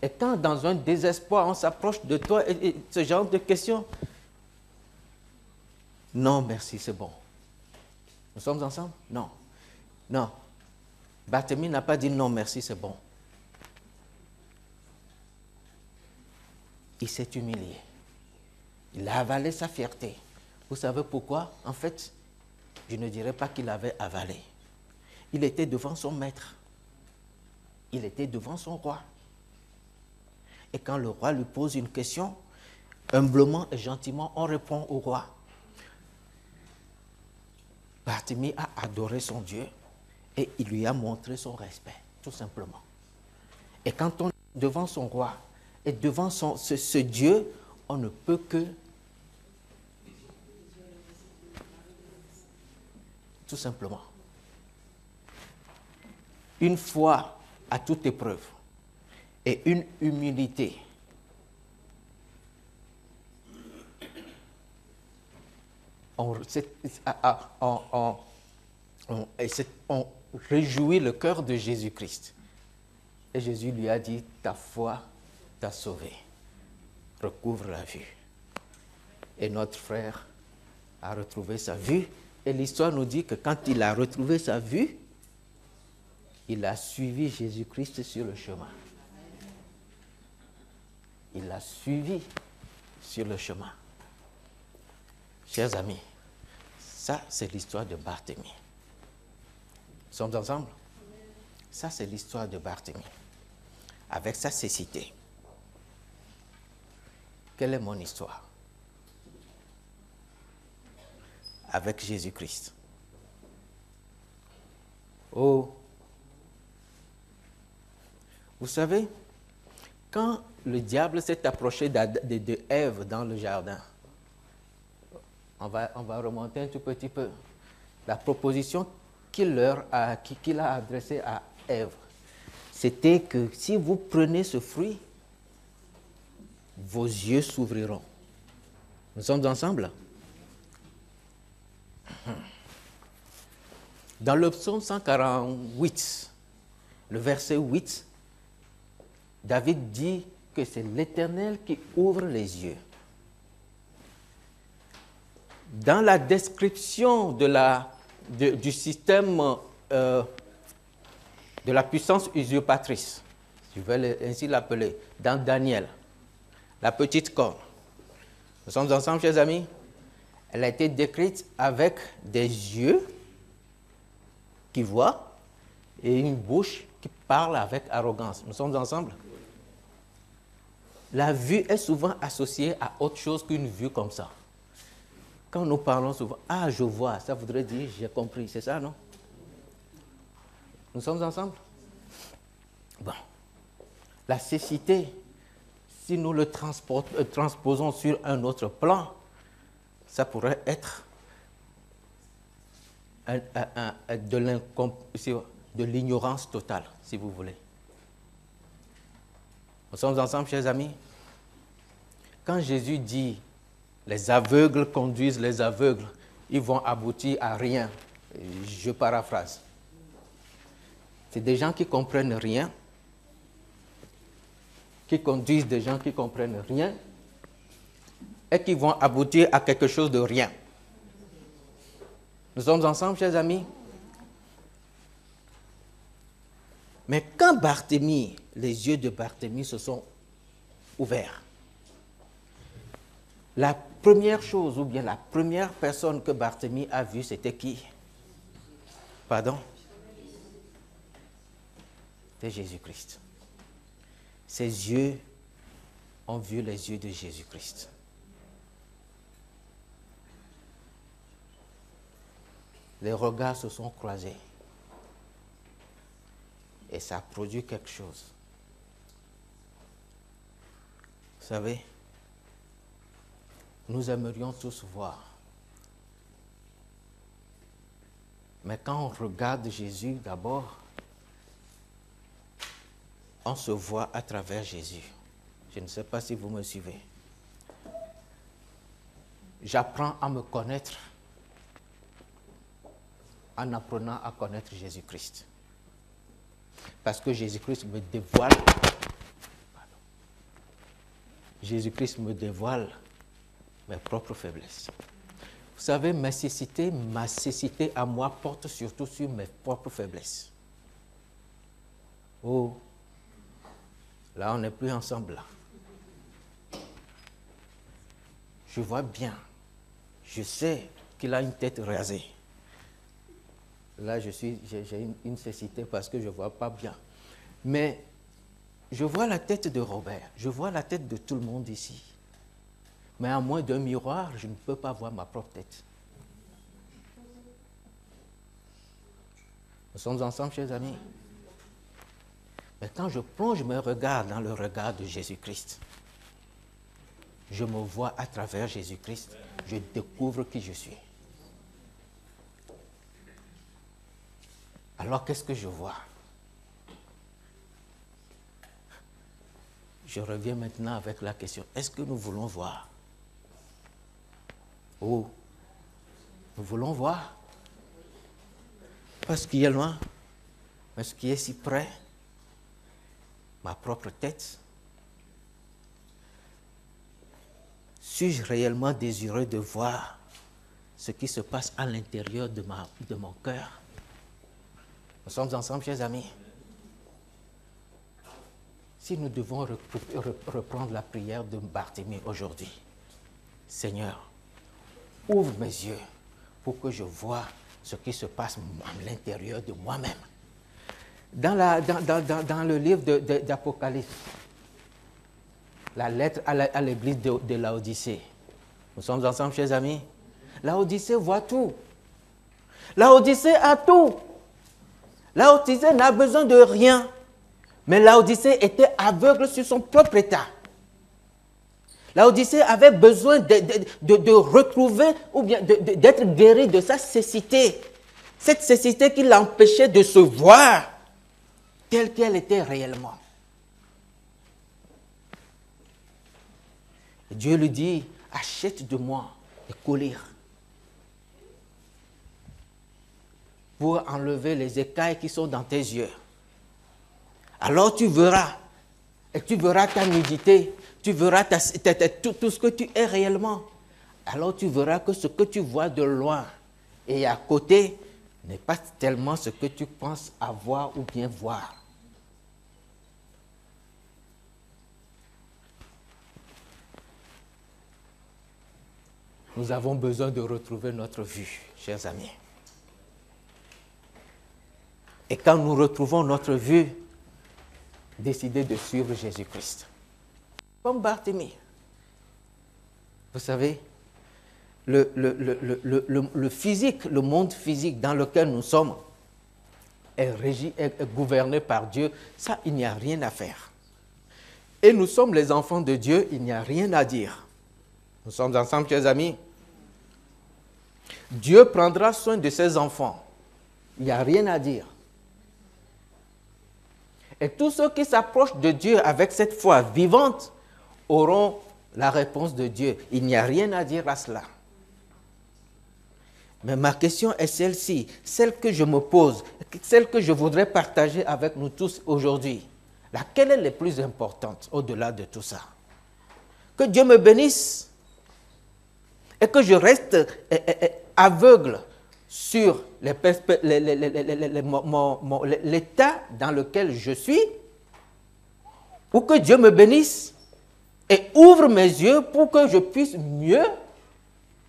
Et quand dans un désespoir, on s'approche de toi et ce genre de questions, non, merci, c'est bon. Nous sommes ensemble? Non. Non. Bartimée n'a pas dit non, merci, c'est bon. Il s'est humilié. Il a avalé sa fierté. Vous savez pourquoi? En fait, je ne dirais pas qu'il avait avalé. Il était devant son maître. Il était devant son roi. Et quand le roi lui pose une question, humblement et gentiment, on répond au roi. Bartimée a adoré son Dieu et il lui a montré son respect, tout simplement. Et quand on est devant son roi et devant ce Dieu, on ne peut que tout simplement. Une foi à toute épreuve et une humilité. On réjouit le cœur de Jésus-Christ. Et Jésus lui a dit, ta foi t'a sauvé. Recouvre la vue. Et notre frère a retrouvé sa vue. Et l'histoire nous dit que quand il a retrouvé sa vue, il a suivi Jésus-Christ sur le chemin. il l'a suivi sur le chemin. Chers amis, ça c'est l'histoire de Barthélemy. Nous sommes ensemble? Ça c'est l'histoire de Barthélemy. Avec sa cécité. Quelle est mon histoire? Avec Jésus-Christ. Oh, vous savez, quand le diable s'est approché de Ève dans le jardin, on va remonter un tout petit peu. La proposition qu'il a adressée à Ève, c'était que si vous prenez ce fruit, vos yeux s'ouvriront. Nous sommes ensemble? Dans le psaume 148, le verset 8, David dit que c'est l'Éternel qui ouvre les yeux. Dans la description du système de la puissance usurpatrice, je vais ainsi l'appeler, dans Daniel, la petite corne. Nous sommes ensemble, chers amis? Elle a été décrite avec des yeux qui voient et une bouche qui parle avec arrogance. Nous sommes ensemble? La vue est souvent associée à autre chose qu'une vue comme ça. Quand nous parlons souvent, « Ah, je vois », ça voudrait dire « j'ai compris », c'est ça, non? Nous sommes ensemble? Bon. La cécité, si nous le transposons sur un autre plan, ça pourrait être de l'ignorance totale, si vous voulez. Nous sommes ensemble, chers amis? Quand Jésus dit « les aveugles conduisent les aveugles », ils vont aboutir à rien. Je paraphrase. C'est des gens qui ne comprennent rien, qui conduisent des gens qui ne comprennent rien et qui vont aboutir à quelque chose de rien. Nous sommes ensemble, chers amis? Mais quand Barthélemy, les yeux de Barthélemy se sont ouverts, la première chose, ou bien la première personne que Barthélemy a vue, c'était qui? Pardon? C'est Jésus-Christ. Ses yeux ont vu les yeux de Jésus-Christ. Les regards se sont croisés. Et ça a produit quelque chose. Vous savez, nous aimerions tous voir. Mais quand on regarde Jésus d'abord, on se voit à travers Jésus. Je ne sais pas si vous me suivez. J'apprends à me connaître en apprenant à connaître Jésus-Christ. Parce que Jésus-Christ me dévoile. Jésus-Christ me dévoile mes propres faiblesses. Vous savez, ma cécité à moi porte surtout sur mes propres faiblesses. Oh, là on n'est plus ensemble là. Je vois bien, je sais qu'il a une tête rasée. Là, j'ai une cécité parce que je ne vois pas bien. Mais je vois la tête de Robert, je vois la tête de tout le monde ici. Mais à moins d'un miroir, je ne peux pas voir ma propre tête. Nous sommes ensemble, chers amis. Mais quand je plonge mes regards dans le regard de Jésus-Christ, je me vois à travers Jésus-Christ, je découvre qui je suis. Alors, qu'est-ce que je vois? Je reviens maintenant avec la question, est-ce que nous voulons voir? Oh, nous voulons voir? Pas ce qui est loin, mais ce qui est si près, ma propre tête. Suis-je réellement désireux de voir ce qui se passe à l'intérieur de mon cœur? Nous sommes ensemble, chers amis. si nous devons reprendre la prière de Bartimée aujourd'hui, Seigneur, ouvre mes yeux pour que je voie ce qui se passe à l'intérieur de moi-même. Dans le livre d'Apocalypse, la lettre à l'église de Laodicée, nous sommes ensemble, chers amis. Laodicée voit tout. Laodicée a tout. Laodicée n'a besoin de rien. Mais Laodicée était aveugle sur son propre état. Laodicée avait besoin de retrouver ou bien d'être guéri de sa cécité. Cette cécité qui l'empêchait de se voir telle qu'elle était réellement. Et Dieu lui dit, achète de moi des collyres pour enlever les écailles qui sont dans tes yeux. Alors tu verras, et tu verras ta nudité, tu verras tout ce que tu es réellement. Alors tu verras que ce que tu vois de loin et à côté n'est pas tellement ce que tu penses avoir ou bien voir. Nous avons besoin de retrouver notre vue, chers amis. Et quand nous retrouvons notre vue, décidez de suivre Jésus-Christ. Comme Bartimée. Vous savez, le physique, le monde physique dans lequel nous sommes est régi, est gouverné par Dieu. Ça, il n'y a rien à faire. Et nous sommes les enfants de Dieu, il n'y a rien à dire. Nous sommes ensemble, chers amis. Dieu prendra soin de ses enfants. Il n'y a rien à dire. Et tous ceux qui s'approchent de Dieu avec cette foi vivante auront la réponse de Dieu. Il n'y a rien à dire à cela. Mais ma question est celle-ci, celle que je me pose, celle que je voudrais partager avec nous tous aujourd'hui. Laquelle est la plus importante au-delà de tout ça? Que Dieu me bénisse et que je reste aveugle sur l'état dans lequel je suis, ou que Dieu me bénisse et ouvre mes yeux pour que je puisse mieux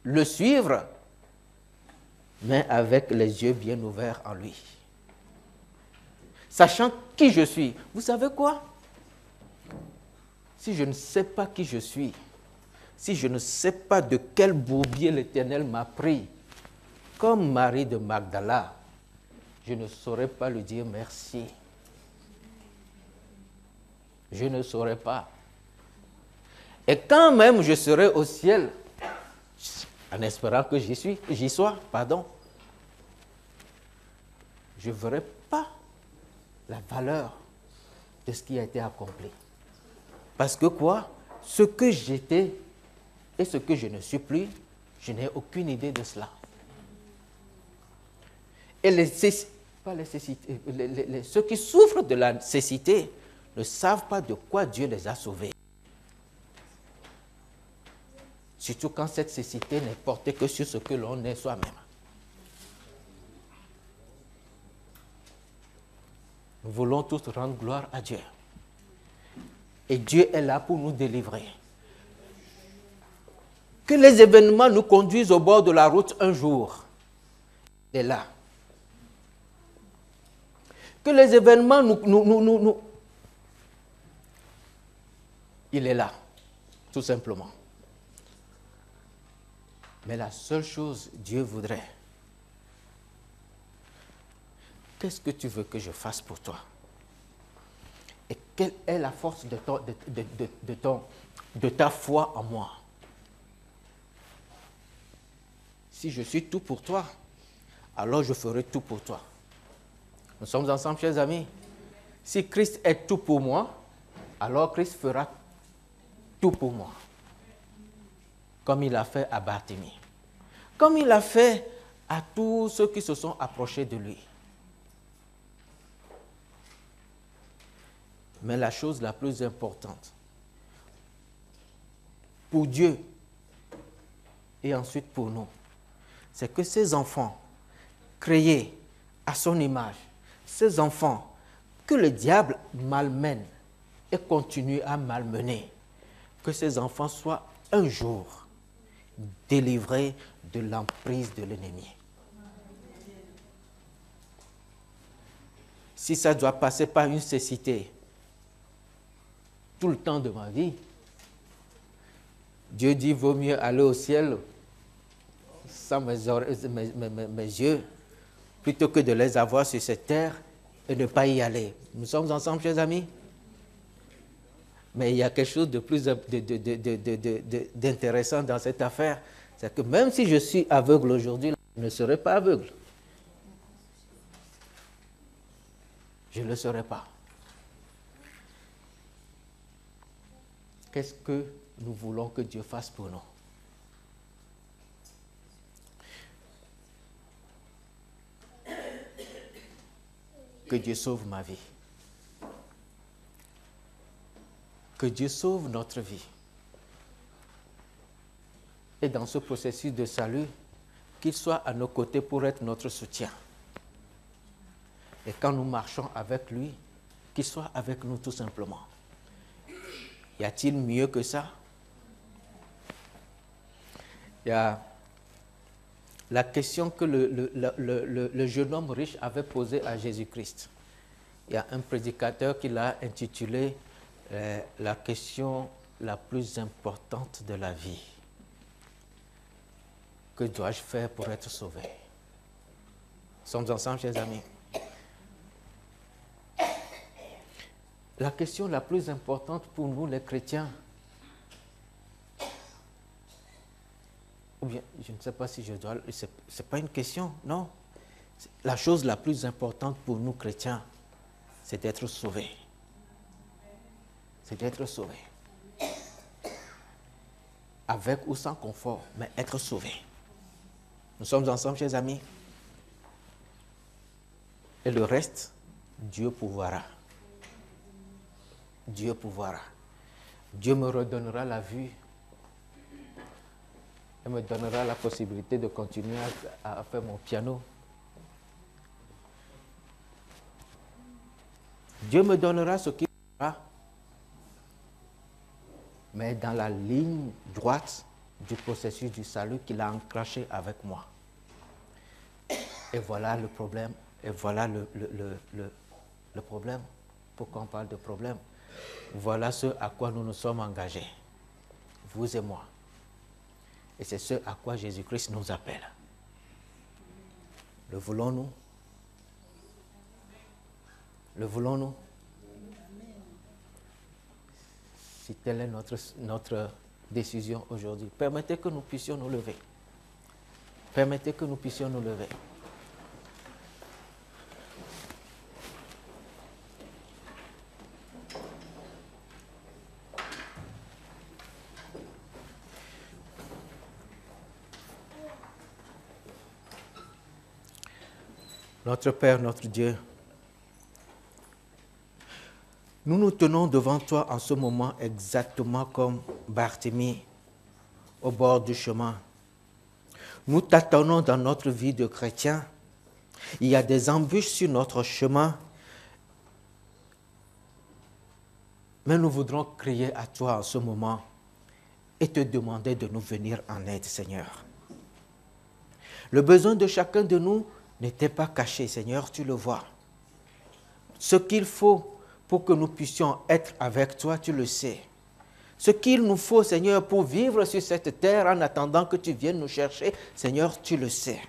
le suivre, mais avec les yeux bien ouverts en lui. Sachant qui je suis. Vous savez quoi? Si je ne sais pas qui je suis, si je ne sais pas de quel bourbier l'Éternel m'a pris, comme Marie de Magdala, je ne saurais pas lui dire merci. Je ne saurais pas. Et quand même je serai au ciel, en espérant que j'y sois, je ne verrai pas la valeur de ce qui a été accompli. Parce que quoi? Ce que j'étais et ce que je ne suis plus, je n'ai aucune idée de cela. Et ceux qui souffrent de la cécité ne savent pas de quoi Dieu les a sauvés. Surtout quand cette cécité n'est portée que sur ce que l'on est soi-même. Nous voulons tous rendre gloire à Dieu. Et Dieu est là pour nous délivrer. Que les événements nous conduisent au bord de la route un jour. Il est là. Que les événements il est là, tout simplement. Mais la seule chose, Dieu voudrait, qu'est-ce que tu veux que je fasse pour toi? Et quelle est la force de ta foi en moi? Si je suis tout pour toi, alors je ferai tout pour toi. Nous sommes ensemble, chers amis. Si Christ est tout pour moi, alors Christ fera tout pour moi. Comme il a fait à Bartimée. Comme il a fait à tous ceux qui se sont approchés de lui. Mais la chose la plus importante, pour Dieu et ensuite pour nous, c'est que ces enfants créés à son image, ces enfants que le diable malmène et continue à malmener, que ces enfants soient un jour délivrés de l'emprise de l'ennemi. Si ça doit passer par une cécité tout le temps de ma vie, Dieu dit, vaut mieux aller au ciel sans mes yeux, plutôt que de les avoir sur cette terre et ne pas y aller. Nous sommes ensemble, chers amis? Mais il y a quelque chose de plus d'intéressant dans cette affaire, c'est que même si je suis aveugle aujourd'hui, je ne serai pas aveugle. Je ne le serai pas. Qu'est-ce que nous voulons que Dieu fasse pour nous? Que Dieu sauve ma vie. Que Dieu sauve notre vie. Et dans ce processus de salut, qu'il soit à nos côtés pour être notre soutien. Et quand nous marchons avec lui, qu'il soit avec nous tout simplement. Y a-t-il mieux que ça? Il y a la question que le jeune homme riche avait posée à Jésus-Christ. Il y a un prédicateur qui l'a intitulé la question la plus importante de la vie. Que dois-je faire pour être sauvé? Nous sommes ensemble, chers amis. La question la plus importante pour nous, les chrétiens, ou bien, je ne sais pas si je dois, ce n'est pas une question, non. La chose la plus importante pour nous, chrétiens, c'est d'être sauvés. C'est d'être sauvés. Avec ou sans confort, mais être sauvés. Nous sommes ensemble, chers amis. Et le reste, Dieu pourvoira. Dieu pourvoira. Dieu me redonnera la vue et me donnera la possibilité de continuer à faire mon piano. Dieu me donnera ce qu'il faudra, mais dans la ligne droite du processus du salut qu'il a enclenché avec moi. Et voilà le problème. Et voilà le problème. Pourquoi on parle de problème? Voilà ce à quoi nous nous sommes engagés, vous et moi. Et c'est ce à quoi Jésus-Christ nous appelle. Le voulons-nous? Le voulons-nous? Si telle est notre décision aujourd'hui, permettez que nous puissions nous lever. Permettez que nous puissions nous lever. Notre Père, notre Dieu, nous nous tenons devant toi en ce moment exactement comme Bartimée au bord du chemin. Nous tâtonnons dans notre vie de chrétien. Il y a des embûches sur notre chemin, mais nous voudrons crier à toi en ce moment et te demander de nous venir en aide, Seigneur. Le besoin de chacun de nous n'était pas caché, Seigneur, tu le vois. Ce qu'il faut pour que nous puissions être avec toi, tu le sais. Ce qu'il nous faut, Seigneur, pour vivre sur cette terre en attendant que tu viennes nous chercher, Seigneur, tu le sais.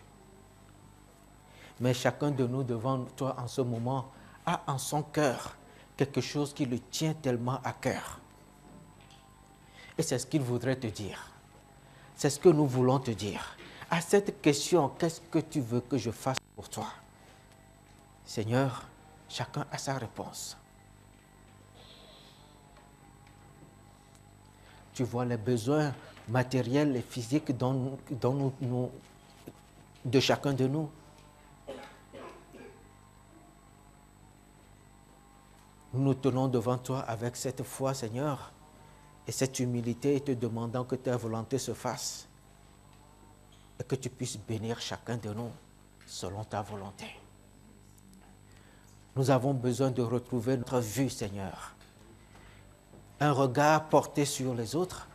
Mais chacun de nous devant toi en ce moment a en son cœur quelque chose qui le tient tellement à cœur. Et c'est ce qu'il voudrait te dire. C'est ce que nous voulons te dire. À cette question, qu'est-ce que tu veux que je fasse pour toi? Seigneur, chacun a sa réponse. Tu vois les besoins matériels et physiques de chacun de nous. Nous nous tenons devant toi avec cette foi, Seigneur, et cette humilité et te demandant que ta volonté se fasse et que tu puisses bénir chacun de nous selon ta volonté. Nous avons besoin de retrouver notre vue, Seigneur. un regard porté sur les autres,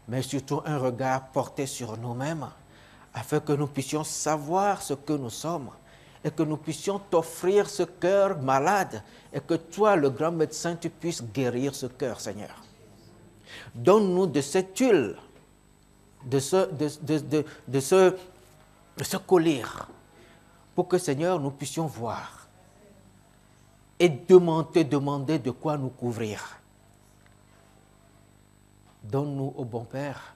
mais surtout un regard porté sur nous-mêmes, afin que nous puissions savoir ce que nous sommes et que nous puissions t'offrir ce cœur malade et que toi, le grand médecin, tu puisses guérir ce cœur, Seigneur. Donne-nous de cette huile, de ce collier, pour que, Seigneur, nous puissions voir et te demander de quoi nous couvrir. Donne-nous, ô bon Père,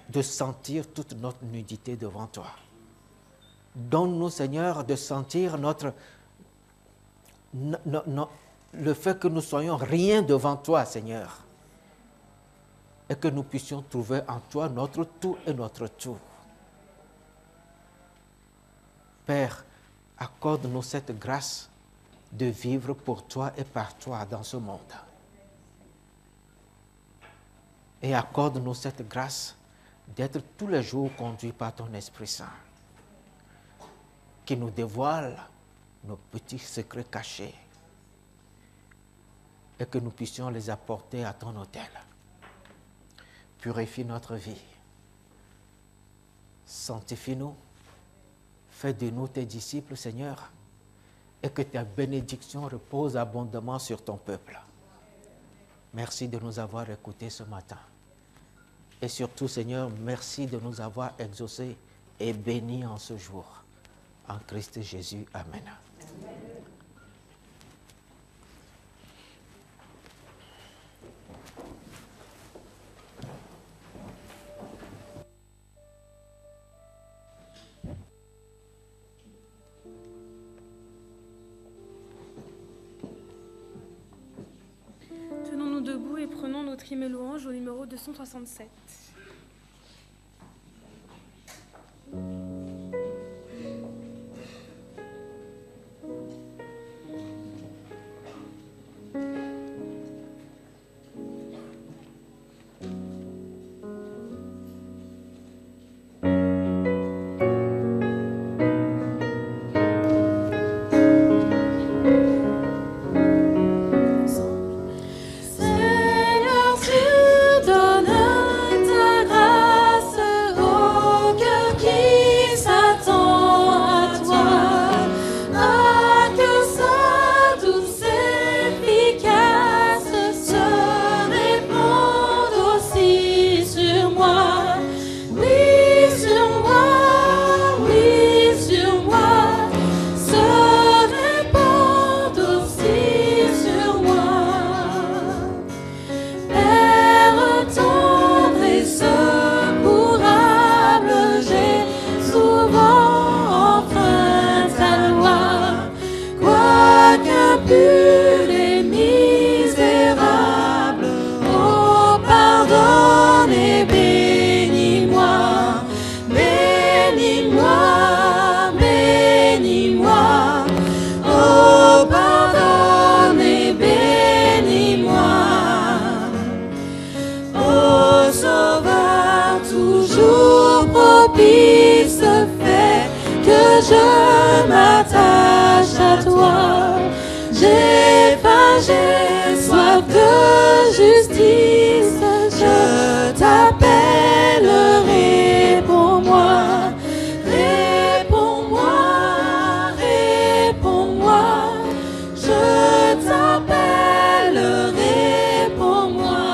de sentir toute notre nudité devant toi. Donne-nous, Seigneur, de sentir le fait que nous soyons rien devant toi, Seigneur, et que nous puissions trouver en toi notre tout et notre tout. Père, accorde-nous cette grâce de vivre pour toi et par toi dans ce monde. Et accorde-nous cette grâce d'être tous les jours conduits par ton Esprit Saint, qui nous dévoile nos petits secrets cachés et que nous puissions les apporter à ton autel. Purifie notre vie. Sanctifie-nous. Fais de nous tes disciples, Seigneur, et que ta bénédiction repose abondamment sur ton peuple. Merci de nous avoir écoutés ce matin. Et surtout, Seigneur, merci de nous avoir exaucés et bénis en ce jour. En Christ Jésus. Amen. Tenons-nous debout et prenons notre hymne louange au numéro 267. Seigneur, tu donnes ta grâce au cœur qui s'attend à toi, que sa douce efficace se répande aussi sur moi. Oui, sur moi, se répande aussi sur moi. Père tendre et secourable, j'ai souvent enfreint ta loi, quoique impur et misérable. Oh, pardonne et bénis-moi, bénis-moi, bénis-moi. Oh, pardonne et bénis-moi. Ô Sauveur, toujours propice, fais que je m'attache à toi. J'ai faim, j'ai soif de justice, je t'appelle, réponds-moi. Réponds-moi, réponds-moi, je t'appelle, réponds-moi.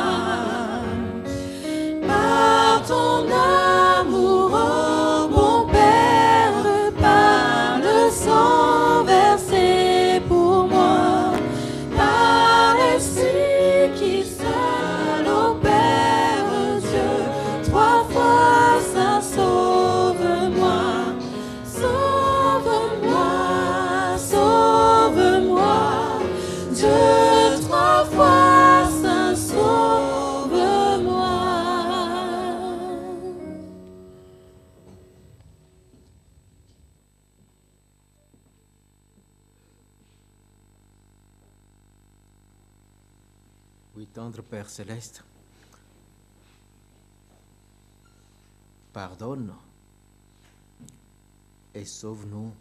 Par ton amour, ô bon Père, par le sang versé pour moi, par l'Esprit qui seul opère, Dieu, trois fois saint, sauve-moi, sauve-moi, sauve-moi, Dieu, trois fois saint, sauve-moi. Oui, tendre Père céleste, pardonne et sauve-nous.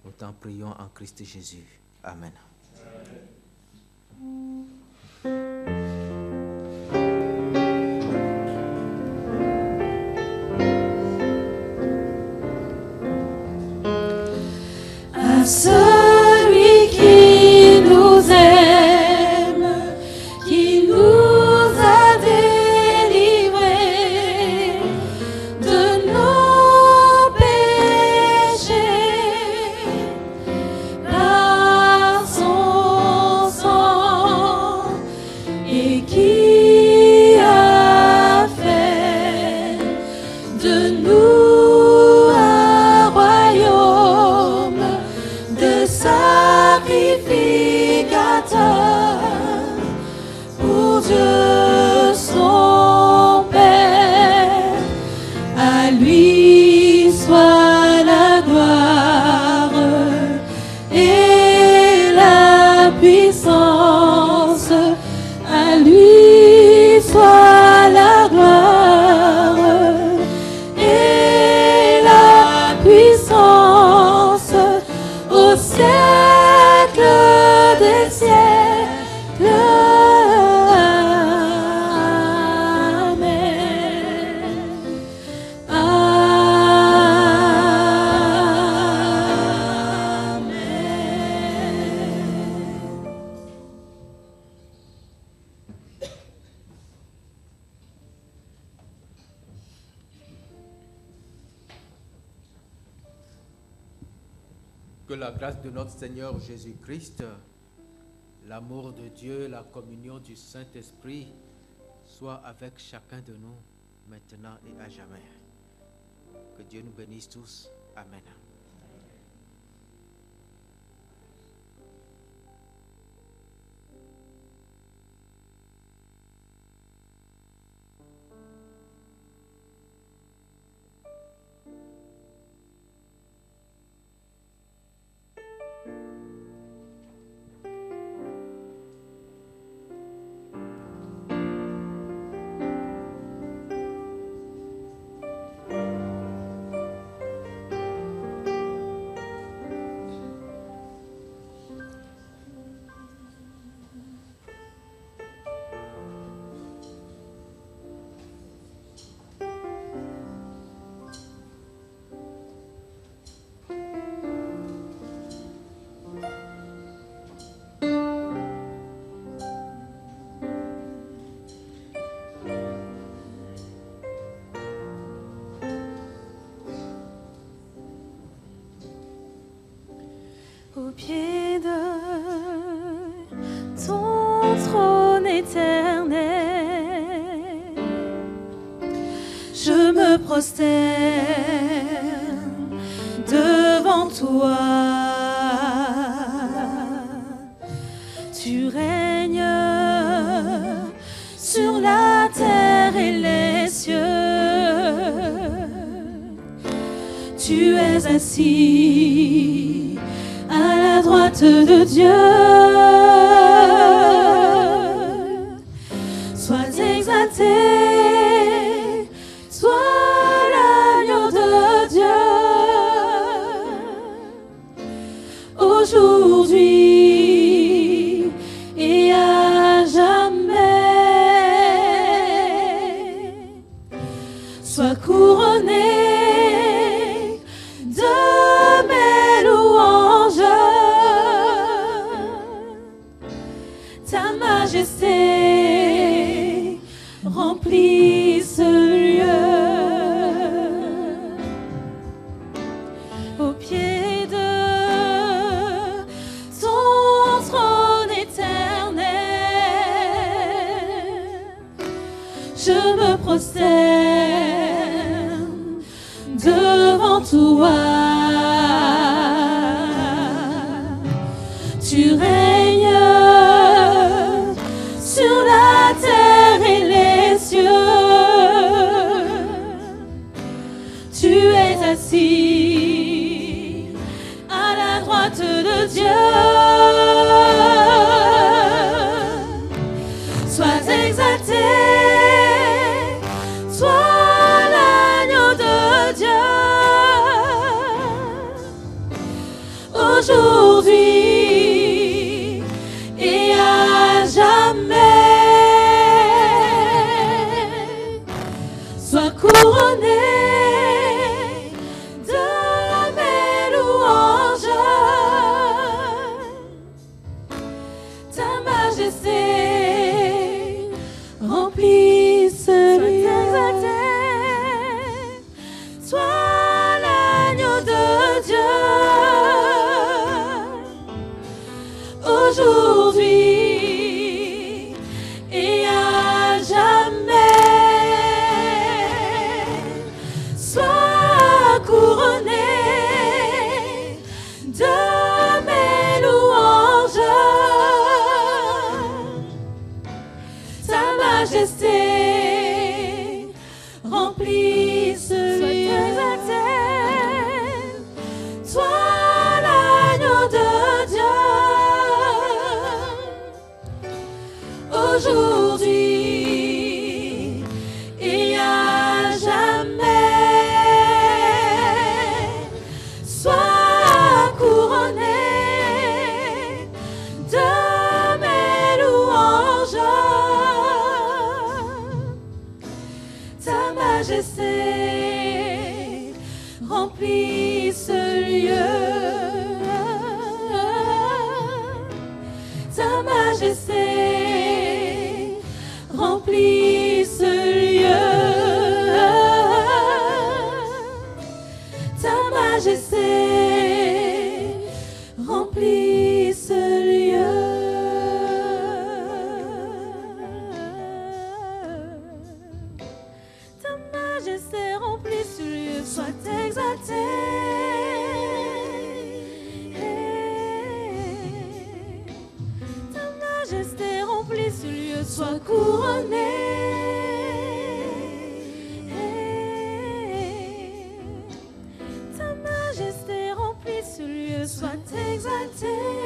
Nous t'en prions en Christ Jésus. Amen. celui qui nous aime, qui nous a délivrés de nos péchés par son sang et qui a fait de nous un royaume de sacrificateurs pour Dieu son Père. À lui soit la gloire et la puissance. À lui soit la gloire et la puissance au siècle des siècles. Amen. Amen. Que la grâce de notre Seigneur Jésus-Christ, l'amour de Dieu, la communion du Saint-Esprit soit avec chacun de nous, maintenant et à jamais. Que Dieu nous bénisse tous. Amen. Au pied de ton trône éternel, je me prosterne devant toi. Tu règnes sur la terre et les cieux. Tu es assis à la droite de Dieu. Sois exalté, sois l'agneau de Dieu. Aujourd'hui et à jamais, sois couronné de mes louanges. Ta majesté remplit ce lieu. Au pied de ton trône éternel, je me prosterne devant toi. Tu règnes sur la terre et les cieux. Tu es assis à la droite de Dieu. Sois exalté, sois l'agneau de Dieu. Aujourd'hui et à jamais, sois couronné de mes louanges. majesté remplit ce lieu. Ta majesté remplit ce lieu. Ta majesté remplit ce lieu. Ta majesté remplit ce lieu, soit exalté. Ta majesté remplit ce lieu, soit couronné. Ta majesté remplit ce lieu, soit exalté.